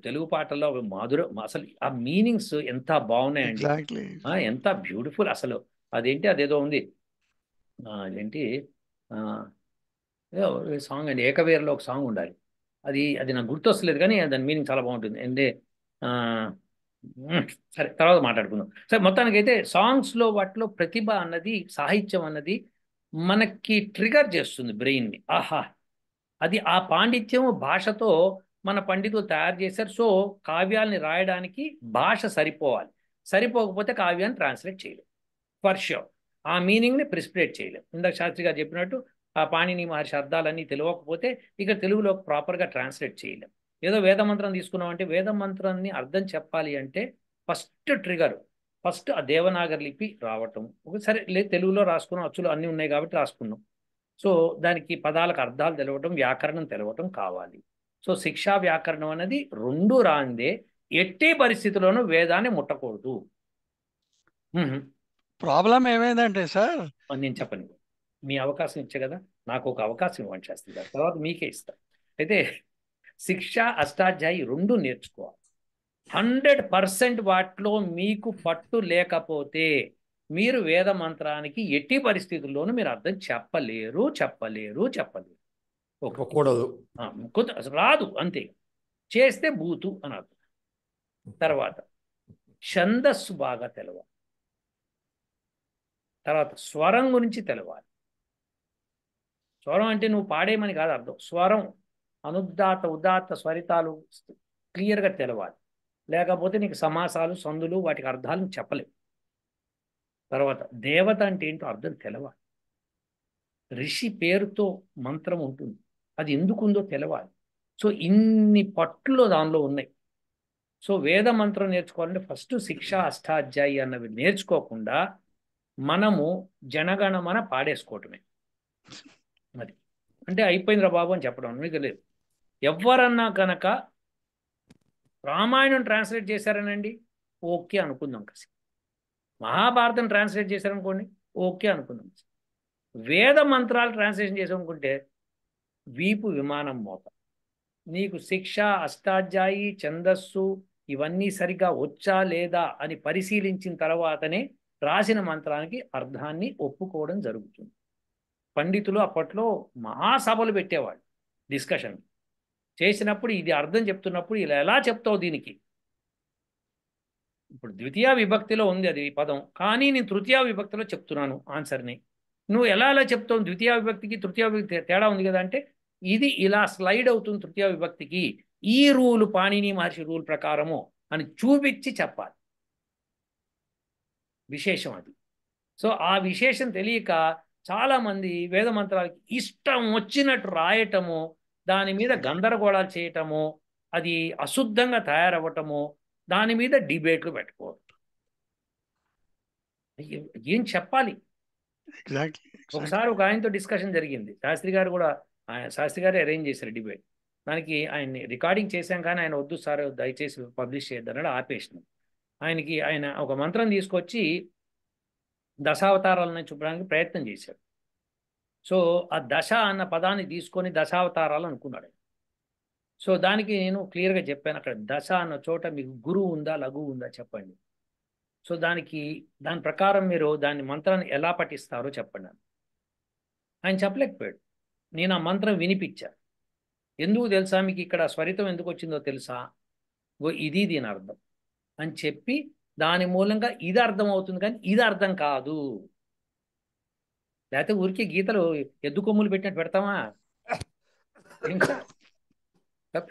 తెలుగు పాటల్లో అసలు ఆ మీనింగ్స్ ఎంత బాగున్నాయండి, ఎగ్జాక్ట్లీ. ఎంత బ్యూటిఫుల్ అసలు. అదేంటి అదేదో ఉంది, అదేంటి సాంగ్ అండి, ఏకవీరలో ఒక సాంగ్ ఉండాలి, అది అది నాకు గుర్తొస్తలేదు కానీ దాని మీనింగ్ చాలా బాగుంటుంది. అంటే సరే తర్వాత మాట్లాడుకుందాం. సరే మొత్తానికి అయితే సాంగ్స్లో వాటిలో ప్రతిభ అన్నది, సాహిత్యం అన్నది మనకి ట్రిగర్ చేస్తుంది బ్రెయిన్ని. ఆహా, అది ఆ పాండిత్యం భాషతో మన పండితులు తయారు చేశారు. సో కావ్యాల్ని రాయడానికి భాష సరిపోవాలి, సరిపోకపోతే కావ్యాన్ని ట్రాన్స్లేట్ చేయలేం ఫర్ ష్యూర్, ఆ మీనింగ్ని ప్రిస్క్రైబ్ చేయలేం. ఇందాక శాస్త్రి గారు చెప్పినట్టు ఆ పాణిని మహర్షి అర్థాలన్నీ తెలియకపోతే ఇక తెలుగులో ప్రాపర్గా ట్రాన్స్లేట్ చేయలేం. ఏదో వేద మంత్రం తీసుకున్నామంటే వేద మంత్రాన్ని అర్థం చెప్పాలి అంటే ఫస్ట్ ట్రిగర్, ఫస్ట్ ఆ దేవనాగరి లిపి రావటం. ఒకసారి లేదు తెలుగులో రాసుకున్నాం, అచ్చులు అన్నీ ఉన్నాయి కాబట్టి రాసుకున్నాం. సో దానికి పదాలకు అర్థాలు తెలవటం, వ్యాకరణం తెలవటం కావాలి. సో శిక్షా వ్యాకరణం అనేది రెండు రాందే ఎట్టి పరిస్థితుల్లోనూ వేదాన్ని ముట్టకూడదు. ప్రాబ్లం ఏమైందంటే సార్, నేను చెప్పను, మీ అవకాశం ఇచ్చే కదా, నాకు ఒక అవకాశం ఇవ్వండి శాస్త్రి గారు, తర్వాత మీకే ఇస్తా. అయితే శిక్ష అష్టాధ్యాయి రెండు నేర్చుకోవాలి. 100% వాటిలో మీకు పట్టు లేకపోతే మీరు వేద మంత్రానికి ఎట్టి పరిస్థితుల్లోనూ మీరు అర్థం చెప్పలేరు. కూడదు, రాదు, అంతే. చేస్తే బూతు అని అర్థం. తర్వాత ఛందస్సు బాగా తెలవాలి, తర్వాత స్వరం గురించి తెలవాలి. స్వరం అంటే నువ్వు పాడేమని కాదు అర్థం, స్వరం అనుదాత ఉదాత్త స్వరితాలు క్లియర్గా తెలవాలి, లేకపోతే నీకు సమాసాలు సందులు వాటికి అర్థాలను చెప్పలేవు. తర్వాత దేవత అంటే ఏంటో అర్థం తెలవాలి, ఋషి పేరుతో మంత్రం ఉంటుంది, అది ఎందుకుందో తెలవాలి. సో ఇన్ని పట్టులో దానిలో ఉన్నాయి. సో వేద మంత్రం నేర్చుకోవాలంటే ఫస్ట్ శిక్ష అష్టాధ్యాయి అన్నవి నేర్చుకోకుండా మనము జనగణమన పాడేసుకోవటమే. అది అంటే అయిపోయిందిరా బాబు అని చెప్పడం మీకు లేదు. ఎవరన్నా కనుక రామాయణం ట్రాన్స్లేట్ చేశారనండి, ఓకే అనుకుందాం కసి. మహాభారతం ట్రాన్స్లేట్ చేశారనుకోండి, ఓకే అనుకుందాం. వేద మంత్రాలు ట్రాన్స్లేషన్ చేసామనుకుంటే వీపు విమానం మోత. నీకు శిక్ష అష్టాధ్యాయి ఛందస్సు ఇవన్నీ సరిగ్గా వచ్చా లేదా అని పరిశీలించిన తర్వాతనే రాసిన మంత్రానికి అర్థాన్ని ఒప్పుకోవడం జరుగుతుంది. పండితులు అప్పట్లో మహాసభలు పెట్టేవాళ్ళు, డిస్కషన్ చేసినప్పుడు ఇది అర్థం చెప్తున్నప్పుడు ఇలా ఎలా చెప్తావు దీనికి, ఇప్పుడు ద్వితీయ విభక్తిలో ఉంది అది పదం, కానీ నేను తృతీయ విభక్తిలో చెప్తున్నాను ఆన్సర్ని, నువ్వు ఎలా చెప్తావు ద్వితీయ విభక్తికి తృతీయ విభక్తి తేడా ఉంది కదా అంటే ఇది ఇలా స్లైడ్ అవుతుంది తృతీయ విభక్తికి, ఈ రూలు పాణిని మహర్షి రూల్ ప్రకారము అని చూపించి చెప్పాలి. విశేషం అది. సో ఆ విశేషం తెలియక చాలామంది వేద మంత్రాలకి ఇష్టం వచ్చినట్టు రాయటము, దాని మీద గందరగోళాలు చేయటము, అది అశుద్ధంగా తయారవ్వటము, దాని మీద డిబేట్లు పెట్టుకోవడం. ఏం చెప్పాలి? ఒకసారి ఒక ఆయనతో డిస్కషన్ జరిగింది, శాస్త్రి గారు కూడా, శాస్త్రి గారే అరేంజ్ చేశారు డిబేట్. దానికి ఆయన్ని రికార్డింగ్ చేశాం కానీ ఆయన వద్దు సార్ దయచేసి పబ్లిష్ చేద్దానని ఆపేసినాం. ఆయన ఒక మంత్రం తీసుకొచ్చి దశావతారాలను చూపడానికి ప్రయత్నం చేశాడు. సో ఆ దశ అన్న పదాన్ని తీసుకొని దశావతారాలు అనుకున్నాడు. సో దానికి నేను క్లియర్గా చెప్పాను, అక్కడ దశ అన్న చోట మీకు గురువు ఉందా లఘువు ఉందా చెప్పండి. సో దాని ప్రకారం మీరు దాని మంత్రాన్ని ఎలా పఠిస్తారో చెప్పండి. ఆయన చెప్పలేకపోయాడు. నేను ఆ మంత్రం వినిపించా. ఎందుకు తెలుసా మీకు ఇక్కడ స్వరితం ఎందుకు వచ్చిందో తెలుసా, ఇది దీని అర్థం అని చెప్పి దాని మూలంగా ఇది అర్థం అవుతుంది కానీ ఇది అర్థం కాదు. లేకపోతే ఊరికే గీతలు ఎద్దు కొమ్ములు పెట్టినట్టు పెడతామా?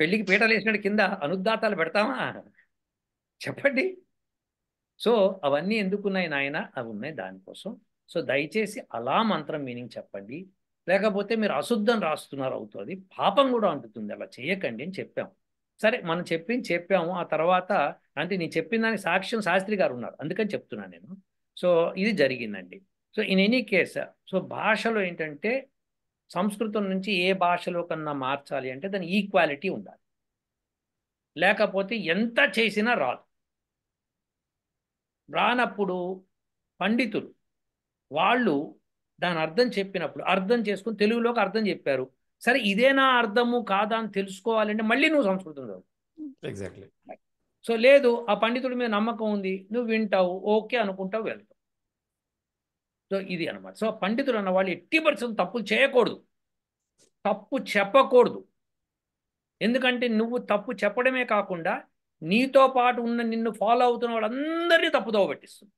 పెళ్లికి పీటలు వేసినట్టు కింద అనుద్దాతాలు పెడతామా? చెప్పండి. సో అవన్నీ ఎందుకున్నాయి నాయన, అవి ఉన్నాయి దానికోసం. సో దయచేసి అలా మంత్రం మీనింగ్ చెప్పండి, లేకపోతే మీరు అశుద్ధం రాస్తున్నారు అవుతుంది, పాపం కూడా అంటుతుంది, అలా చేయకండి అని చెప్పాము. సరే మనం చెప్పాము. ఆ తర్వాత అంటే నేను చెప్పిన దానికి సాక్ష్యం శాస్త్రి గారు ఉన్నారు, అందుకని చెప్తున్నాను నేను. సో ఇది జరిగిందండి. So in any case, so భాషలో ఏంటంటే సంస్కృతం నుంచి ఏ భాషలో కన్నా మార్చాలి అంటే దాని ఈక్వాలిటీ ఉండాలి, లేకపోతే ఎంత చేసినా రాదు. రానప్పుడు పండితులు వాళ్ళు దాని అర్థం చెప్పినప్పుడు అర్థం చేసుకుని తెలుగులోకి అర్థం చెప్పారు, సరే ఇదేనా అర్థము కాదా అని తెలుసుకోవాలంటే మళ్ళీ నువ్వు సంస్కృతం చదువు. ఎగ్జాక్ట్లీ. సో లేదు, ఆ పండితుడి మీద నమ్మకం ఉంది, నువ్వు వింటావు, ఓకే అనుకుంటావు, వెళ్తావు. సో ఇది అనమాట. సో పండితులు అన్న వాళ్ళు ఎట్టి పరిస్థితులు తప్పులు చేయకూడదు, తప్పు చెప్పకూడదు. ఎందుకంటే నువ్వు తప్పు చెప్పడమే కాకుండా నీతో పాటు ఉన్న నిన్ను ఫాలో అవుతున్న వాళ్ళందరినీ తప్పుదోవ పట్టిస్తుంది.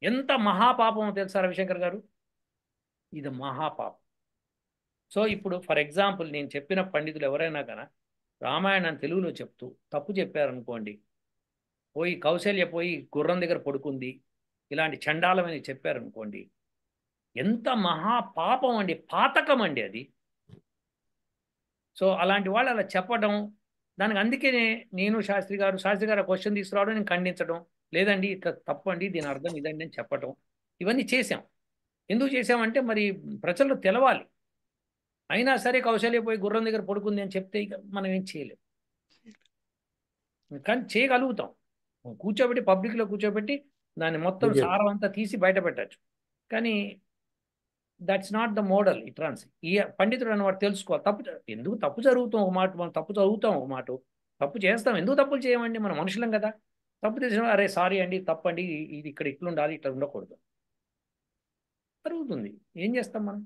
ఎంత మహాపాపమో తెలుసా రవిశంకర్ గారు, ఇది మహాపాపం. సో ఇప్పుడు ఫర్ ఎగ్జాంపుల్ నేను చెప్పిన పండితులు ఎవరైనా కనుక రామాయణాన్ని తెలుగులో చెప్తూ తప్పు చెప్పారనుకోండి, పోయి కౌశల్య పోయి గుర్రం దగ్గర పడుకుంది, ఇలాంటి చండాలమని చెప్పారనుకోండి, ఎంత మహాపాపం అండి, పాతకం అండి అది. సో అలాంటి వాళ్ళు అలా చెప్పడం, దానికి అందుకే నేను శాస్త్రి గారు క్వశ్చన్ తీసుకురావడం, నేను ఖండించడం, లేదండి ఇట్లా తప్పండి, దీని అర్థం ఇదండి అని చెప్పటం, ఇవన్నీ చేసాం. ఎందుకు చేసామంటే మరి ప్రజల్లో తెలవాలి. అయినా సరే కౌశల్య పోయి గుర్రం దగ్గర పడుకుంది అని చెప్తే ఇక మనం ఏం చేయలేం. కానీ చేయగలుగుతాం, కూర్చోబెట్టి పబ్లిక్లో కూర్చోబెట్టి దాన్ని మొత్తం సారం అంతా తీసి బయట పెట్టచ్చు. కానీ దట్స్ నాట్ ద మోడల్. ఇట్రాన్స్ ఈ పండితుడు అన్నవాడు తెలుసుకోవాలి. ఎందుకు తప్పు జరుగుతాం ఒక మాట, మనం తప్పు చదువుతాం ఒక మాట, తప్పు చేస్తాం, ఎందుకు తప్పులు చేయమండి, మనం మనుషులం కదా. తప్పు తెలిసిన అరే సారీ అండి, తప్పండి, ఇది ఇక్కడ ఇట్లుండాలి, ఇట్లా ఉండకూడదు, జరుగుతుంది, ఏం చేస్తాం మనం.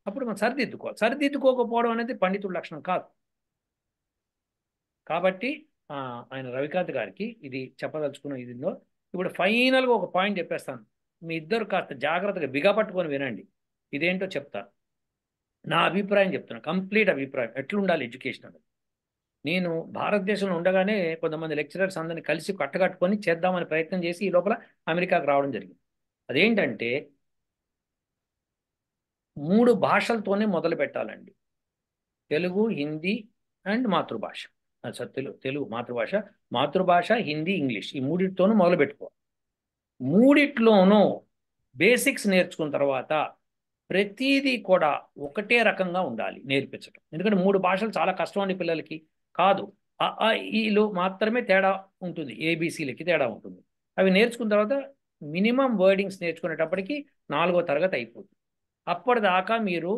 అప్పుడు మనం సరిదిద్దుకోవాలి. సరిదిద్దుకోకపోవడం అనేది పండితుడి లక్షణం కాదు. కాబట్టి ఆయన రవికాంత్ గారికి ఇది చెప్పదలుచుకున్న ఇదిలో ఇప్పుడు ఫైనల్గా ఒక పాయింట్ చెప్పేస్తాను. మీ ఇద్దరు కాస్త జాగ్రత్తగా బిగపట్టుకొని వినండి, ఇదేంటో చెప్తాను. నా అభిప్రాయం చెప్తున్నాను, కంప్లీట్ అభిప్రాయం ఎట్లుండాలి ఎడ్యుకేషన్ అనేది. నేను భారతదేశంలో ఉండగానే కొంతమంది లెక్చరర్స్ అందరినీ కలిసి కట్టగట్టుకొని చేద్దామని ప్రయత్నం చేసి ఈ లోపల అమెరికాకు రావడం జరిగింది. అదేంటంటే 3 భాషలతోనే మొదలు పెట్టాలండి, తెలుగు, హిందీ అండ్ మాతృభాష. తెలుగు మాతృభాష, హిందీ, ఇంగ్లీష్, ఈ 3తోనూ మొదలు పెట్టుకోవాలి. 3ట్లోనూ బేసిక్స్ నేర్చుకున్న తర్వాత ప్రతిదీ కూడా ఒకటే రకంగా ఉండాలి నేర్పించడం. ఎందుకంటే 3 భాషలు చాలా కష్టం అండి పిల్లలకి. కాదు, ఈలు మాత్రమే తేడా ఉంటుంది, ఏబీసీలకి తేడా ఉంటుంది. అవి నేర్చుకున్న తర్వాత మినిమం వర్డింగ్స్ నేర్చుకునేటప్పటికి 4వ తరగతి అయిపోతుంది. అప్పటిదాకా మీరు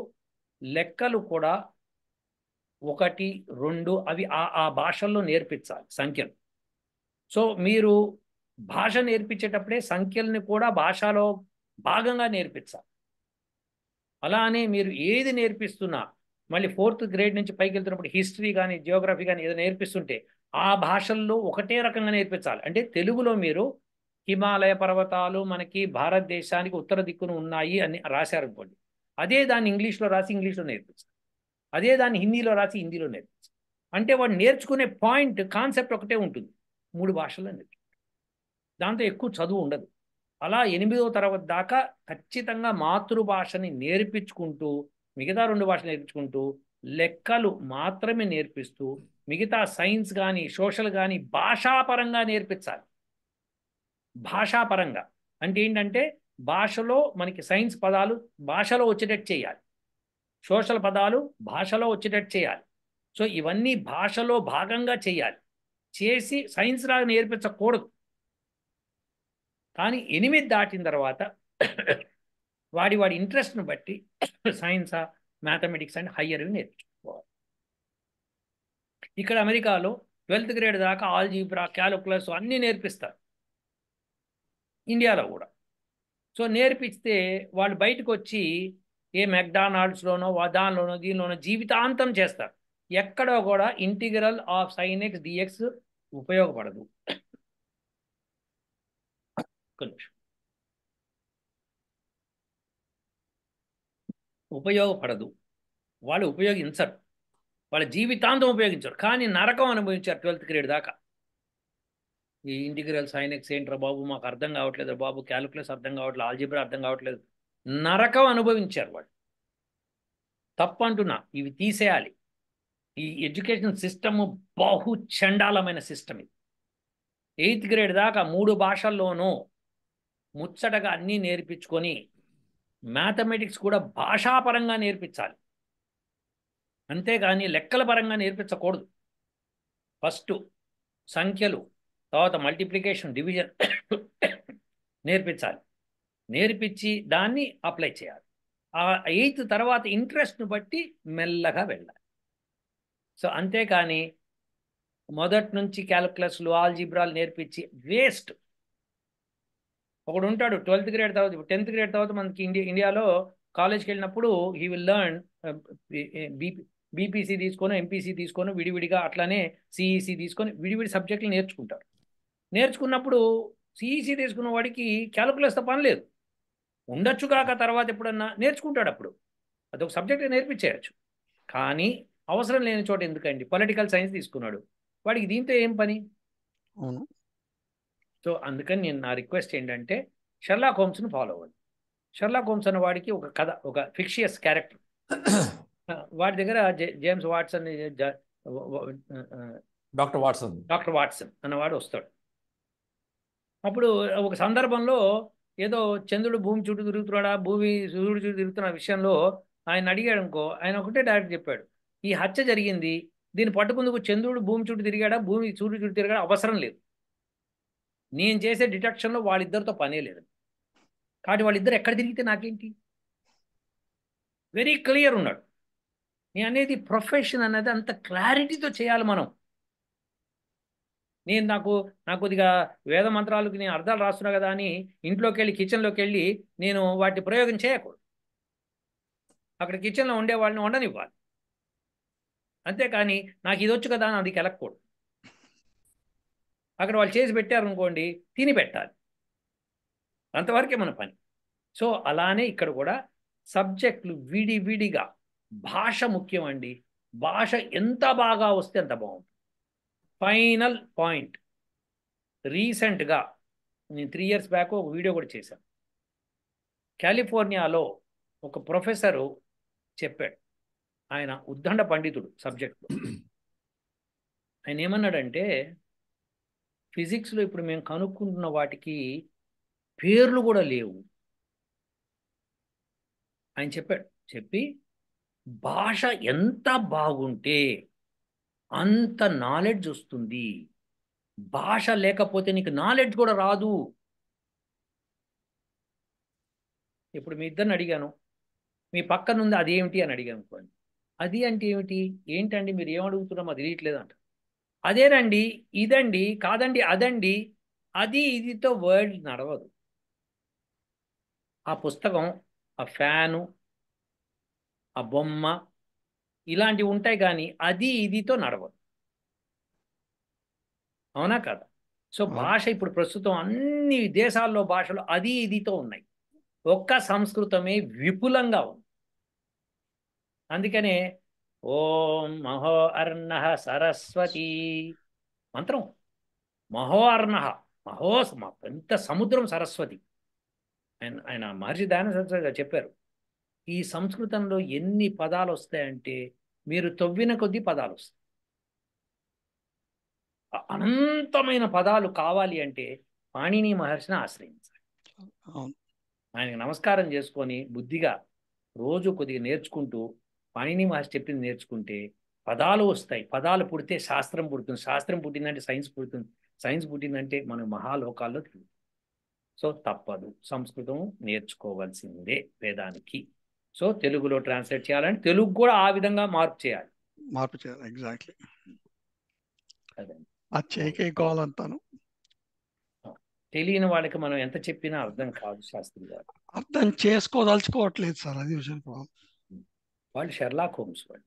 లెక్కలు కూడా 1, 2 అవి ఆ భాషల్లో నేర్పించాలి, సంఖ్యలు. సో మీరు భాష నేర్పించేటప్పుడే సంఖ్యల్ని కూడా భాషలో భాగంగా నేర్పించాలి. అలానే మీరు ఏది నేర్పిస్తున్నా మళ్ళీ 4th గ్రేడ్ నుంచి పైకి వెళ్తున్నప్పుడు హిస్టరీ కానీ జియోగ్రఫీ కానీ ఏదో నేర్పిస్తుంటే ఆ భాషల్లో ఒకటే రకంగా నేర్పించాలి. అంటే తెలుగులో మీరు హిమాలయ పర్వతాలు మనకి భారతదేశానికి ఉత్తర దిక్కున ఉన్నాయి అని రాశారనుకోండి, అదే దాన్ని ఇంగ్లీష్లో రాసి ఇంగ్లీష్లో నేర్పించాలి, అదే దాన్ని హిందీలో రాసి హిందీలో నేర్పించాలి. అంటే వాడు నేర్చుకునే పాయింట్, కాన్సెప్ట్ ఒకటే ఉంటుంది, 3 భాషల్లో నేర్చుకుంటారు. దాంతో ఎక్కువ చదువు ఉండదు. అలా 8వ తరగతి దాకా ఖచ్చితంగా మాతృభాషని నేర్పించుకుంటూ, మిగతా 2 భాషలు నేర్పించుకుంటూ, లెక్కలు మాత్రమే నేర్పిస్తూ, మిగతా సైన్స్ కానీ సోషల్ కానీ భాషాపరంగా నేర్పించాలి. భాషాపరంగా అంటే ఏంటంటే భాషలో మనకి సైన్స్ పదాలు భాషలో వచ్చేటట్టు చేయాలి, సోషల్ పదాలు భాషలో వచ్చేటట్టు చేయాలి. సో ఇవన్నీ భాషలో భాగంగా చేయాలి. చేసి సైన్స్ లాగా నేర్పించకూడదు. కానీ 8 దాటిన తర్వాత వాడి ఇంట్రెస్ట్ని బట్టి సైన్సా, మ్యాథమెటిక్స్ అండ్ హయ్యర్వి నేర్చుకోవాలి. ఇక్కడ అమెరికాలో 12th గ్రేడ్ దాకా ఆల్జీబ్రా, క్యాలిక్యులస్ అన్నీ నేర్పిస్తారు, ఇండియాలో కూడా. సో నేర్పిస్తే వాళ్ళు బయటకు వచ్చి ఏ మెక్డానాల్డ్స్లోనో దానిలోనో దీనిలోనో జీవితాంతం చేస్తారు. ఎక్కడో కూడా integral of sin x dx ఉపయోగపడదు. ఉపయోగపడదు, వాళ్ళు ఉపయోగించరు, వాళ్ళ జీవితాంతం ఉపయోగించరు. కానీ నరకం అనుభవించారు 12th గ్రేడ్ దాకా. ఈ ఇంటిగ్రల్ sin x ఏంట్రా బాబు, మాకు అర్థం కావట్లేదు బాబు, క్యాలిక్యులస్ అర్థం కావట్లేదు, ఆల్జీబ్రా అర్థం కావట్లేదు, నరకం అనుభవించారు వాళ్ళు. తప్పు అంటున్నా, ఇవి తీసేయాలి. ఈ ఎడ్యుకేషన్ సిస్టమ్ బహు చండాలమైన సిస్టమ్ ఇది. 8th గ్రేడ్ దాకా 3 భాషల్లోనూ ముచ్చటగా అన్నీ నేర్పించుకొని మ్యాథమెటిక్స్ కూడా భాషాపరంగా నేర్పించాలి, అంతేగాని లెక్కల పరంగా నేర్పించకూడదు. ఫస్ట్ సంఖ్యలు, తర్వాత మల్టిప్లికేషన్, డివిజన్ నేర్పించాలి. నేర్పించి దాన్ని అప్లై చేయాలి. ఆ 8th తర్వాత ఇంట్రెస్ట్ను బట్టి మెల్లగా వెళ్ళాలి. సో అంతేకాని మొదటి నుంచి క్యాలిక్యులస్లు ఆల్జీబ్రాలు నేర్పించి వేస్ట్. ఒకడు ఉంటాడు 12th గ్రేడ్ తర్వాత, 10th గ్రేడ్ తర్వాత మనకి ఇండియాలో కాలేజ్కి వెళ్ళినప్పుడు హీ విల్ లెర్న్ బీపీసీ తీసుకొని ఎంపీసీ తీసుకొని విడివిడిగా, అట్లానే సిఈసి తీసుకొని విడివిడి సబ్జెక్టులు నేర్చుకుంటారు. నేర్చుకున్నప్పుడు సిఈసి తీసుకున్న వాడికి క్యాలిక్యులస్తో పని లేదు. ఉండొచ్చు కాక తర్వాత ఎప్పుడన్నా నేర్చుకుంటాడు, అప్పుడు అదొక సబ్జెక్ట్ నేర్పించేయచ్చు. కానీ అవసరం లేని చోట ఎందుకండి? పొలిటికల్ సైన్స్ తీసుకున్నాడు, వాడికి దీంతో ఏం పని? అవును. సో అందుకని నేను నా రిక్వెస్ట్ ఏంటంటే షెర్లాక్ హోమ్స్ను ఫాలో అవ్వండి. షెర్లాక్ హోమ్స్ అన్న వాడికి ఒక కథ, ఒక ఫిక్షియస్ క్యారెక్టర్. వాడి దగ్గర జేమ్స్ వాట్సన్, డాక్టర్ వాట్సన్ అన్నవాడు వస్తాడు. అప్పుడు ఒక సందర్భంలో ఏదో చంద్రుడు భూమి చుట్టూ తిరుగుతున్నాడా, భూమి సూర్యుడు చుట్టూ తిరుగుతున్న విషయంలో ఆయన అడిగాడు అనుకో, ఆయన ఒకటే డైరెక్ట్ చెప్పాడు, ఈ హత్య జరిగింది, దీన్ని పట్టుకుందుకు చంద్రుడు భూమి చుట్టూ తిరిగాడా, భూమి సూర్యుడు చుట్టూ తిరిగాడా అవసరం లేదు, నేను చేసే డిటెక్షన్లో వాళ్ళిద్దరితో పనే లేదు, కాబట్టి వాళ్ళిద్దరు ఎక్కడ తిరిగితే నాకేంటి? వెరీ క్లియర్ ఉన్నాడు. నేను అనేది ప్రొఫెషన్ అనేది అంత క్లారిటీతో చేయాలి మనం. నేను నాకు కొద్దిగా వేద మంత్రాలకు నేను అర్థాలు రాస్తున్నా కదా అని ఇంట్లోకి వెళ్ళి కిచెన్లోకి వెళ్ళి నేను వాటి ప్రయోగం చేయకూడదు. అక్కడ కిచెన్లో ఉండే వాళ్ళని వండనివ్వాలి, అంతేకాని నాకు ఇది వచ్చు కదా అని అది కెలకూడదు. అక్కడ వాళ్ళు చేసి పెట్టారనుకోండి, తిని పెట్టాలి, అంతవరకే మన పని. సో అలానే ఇక్కడ కూడా సబ్జెక్టులు విడివిడిగా. భాష ముఖ్యం అండి. భాష ఎంత బాగా వస్తే అంత బాగుంటుంది. ఫైనల్ పాయింట్, రీసెంట్గా నేను 3 years బ్యాక్ ఒక వీడియో కూడా చేశాను. కాలిఫోర్నియాలో ఒక ప్రొఫెసరు చెప్పాడు, ఆయన ఉద్దండ పండితుడు సబ్జెక్టులో. ఆయన ఏమన్నాడంటే, ఫిజిక్స్లో ఇప్పుడు మేము కనుక్కుంటున్న వాటికి పేర్లు కూడా లేవు ఆయన చెప్పాడు. చెప్పి భాష ఎంత బాగుంటే అంత నాలెడ్జ్ వస్తుంది, భాష లేకపోతే నీకు నాలెడ్జ్ కూడా రాదు. ఇప్పుడు మీ ఇద్దరిని అడిగాను, మీ పక్కనుంది అదేమిటి అని అడిగాను అనుకోండి, అది అంటే ఏమిటి, ఏంటండి మీరు ఏమడుగుతున్నామో అది తెలియట్లేదు అంట. అదేనండి, ఇదండి, కాదండి, అదండి, అది ఇదితో వర్డ్ నడవదు. ఆ పుస్తకం, ఆ ఫ్యాను, ఆ బొమ్మ, ఇలాంటివి ఉంటాయి కానీ అది ఇదితో నడవదు. అవునా కదా? సో భాష ఇప్పుడు ప్రస్తుతం అన్ని దేశాల్లో భాషలు అది ఇదితో ఉన్నాయి, ఒక్క సంస్కృతమే విపులంగా ఉంది. అందుకనే ఓం మహో అర్ణః సరస్వతి మంత్రం, మహో అర్ణః, ఎంత సముద్రం సరస్వతి. ఆయన మహర్షి దయానంద సరస్వతి గారు చెప్పారు, ఈ సంస్కృతంలో ఎన్ని పదాలు వస్తాయంటే మీరు తవ్విన కొద్దీ పదాలు వస్తాయి. అనంతమైన పదాలు కావాలి అంటే పాణిని మహర్షిని ఆశ్రయించాలి. ఆయనకు నమస్కారం చేసుకొని బుద్ధిగా రోజు కొద్దిగా నేర్చుకుంటూ పాణిని మహర్షి చెప్పింది నేర్చుకుంటే పదాలు వస్తాయి. పదాలు పుడితే శాస్త్రం పుడుతుంది, శాస్త్రం పుట్టిందంటే సైన్స్ పుడుతుంది, సైన్స్ పుట్టిందంటే మనం మహాలోకాల్లో తిరుగుతాం. సో తప్పదు, సంస్కృతం నేర్చుకోవాల్సిందే వేదానికి. సో తెలుగులో ట్రాన్స్లేట్ చేయాలంటే తెలుగు కూడా ఆ విధంగా మార్పు చేయాలి. ఎగ్జాక్ట్లీ. అదే అది చేయకే కావాలంటాను. తెలియని వాళ్ళకి మనం ఎంత చెప్పినా అర్థం కాదు శాస్త్రి గారు. అర్థం చేసుకోదలుచుకోవట్లేదు సార్, అది విషయం. వాళ్ళు షెర్లాక్ హోమ్స్ వాళ్ళు.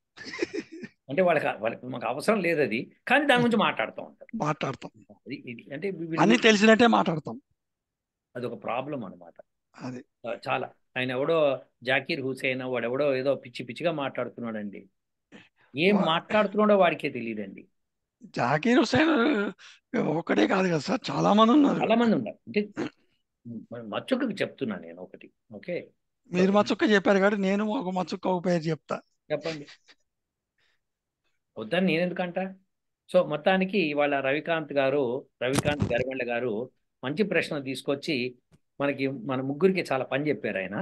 అంటే వాళ్ళకి మాకు అవసరం లేదు అది, కానీ దాని గురించి మాట్లాడుతూ ఉంటారు. అంటే అన్ని తెలిసినట్టే మాట్లాడతాం, అదొక ప్రాబ్లం అనమాట. అది చాలా. ఆయన ఎవడో జాకీర్ హుసేన్ వాడెవడో ఏదో పిచ్చి పిచ్చిగా మాట్లాడుతున్నాడండి, ఏం మాట్లాడుతున్నాడో వాడికే తెలియదండి. జాకీర్ హుసేన్ ఒకటే కాదు కదా సార్, చాలా మంది ఉన్నారు. అంటే మచ్చుకు చెప్తున్నా నేను ఒకటి. ఓకే, మీరు మచ్చుక్క చెప్పారు కాబట్టి నేను ఒక మచ్చుక్క ఒక పేరు చెప్తా. చెప్పండి, వద్దని నేను ఎందుకంట. సో మొత్తానికి ఇవాళ రవికాంత్ గరిమెళ్ళ గారు మంచి ప్రశ్న తీసుకొచ్చి మన ముగ్గురికి చాలా పని చెప్పారు ఆయన.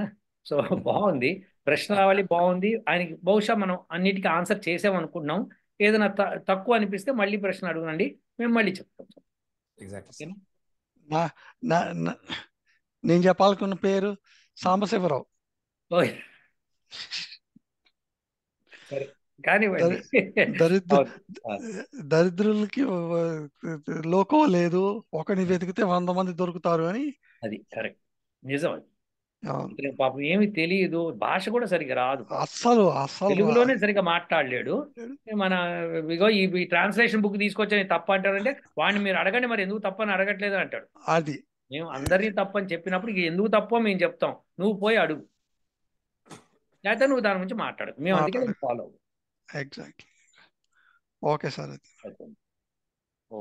సో బాగుంది, ప్రశ్న రావాలి, బాగుంది. ఆయనకి బహుశా మనం అన్నిటికీ ఆన్సర్ చేసామనుకుంటున్నాం. ఏదైనా తక్కువ అనిపిస్తే మళ్ళీ ప్రశ్న అడగండి, మేము మళ్ళీ చెప్తాం. నేను చెప్పాలనుకున్న పేరు సాంబశివరావు. సరే కానివ్వండి. దరిద్ర అవును. దరిద్రులకి లోకం లేదు, ఒకని వెతికితే 100 మంది దొరుకుతారు అని. అది కరెక్ట్, నిజం అది. అవును. ఇతనికి పాపం ఏమి తెలియదు, భాష కూడా సరిగ్గా రాదు పాపం. అస్సలు తెలుగులోనే సరిగ్గా మాట్లాడలేడు. మన ఇగో ఈ ట్రాన్స్లేషన్ బుక్ తీసుకొచ్చి తప్ప అంటారంటే వాడిని మీరు అడగండి, మరి ఎందుకు తప్పని అడగట్లేదు అంటాడు. అది మేము అందరినీ తప్పని చెప్పినప్పుడు ఇక ఎందుకు తప్పో మేము చెప్తాం, నువ్వు పోయి అడుగు, లేకపోతే నువ్వు దాని గురించి మాట్లాడు. మేము అందుకే ఫాలో అవ్వం. ఎగ్జాక్ట్లీ. Okay sir. ఓ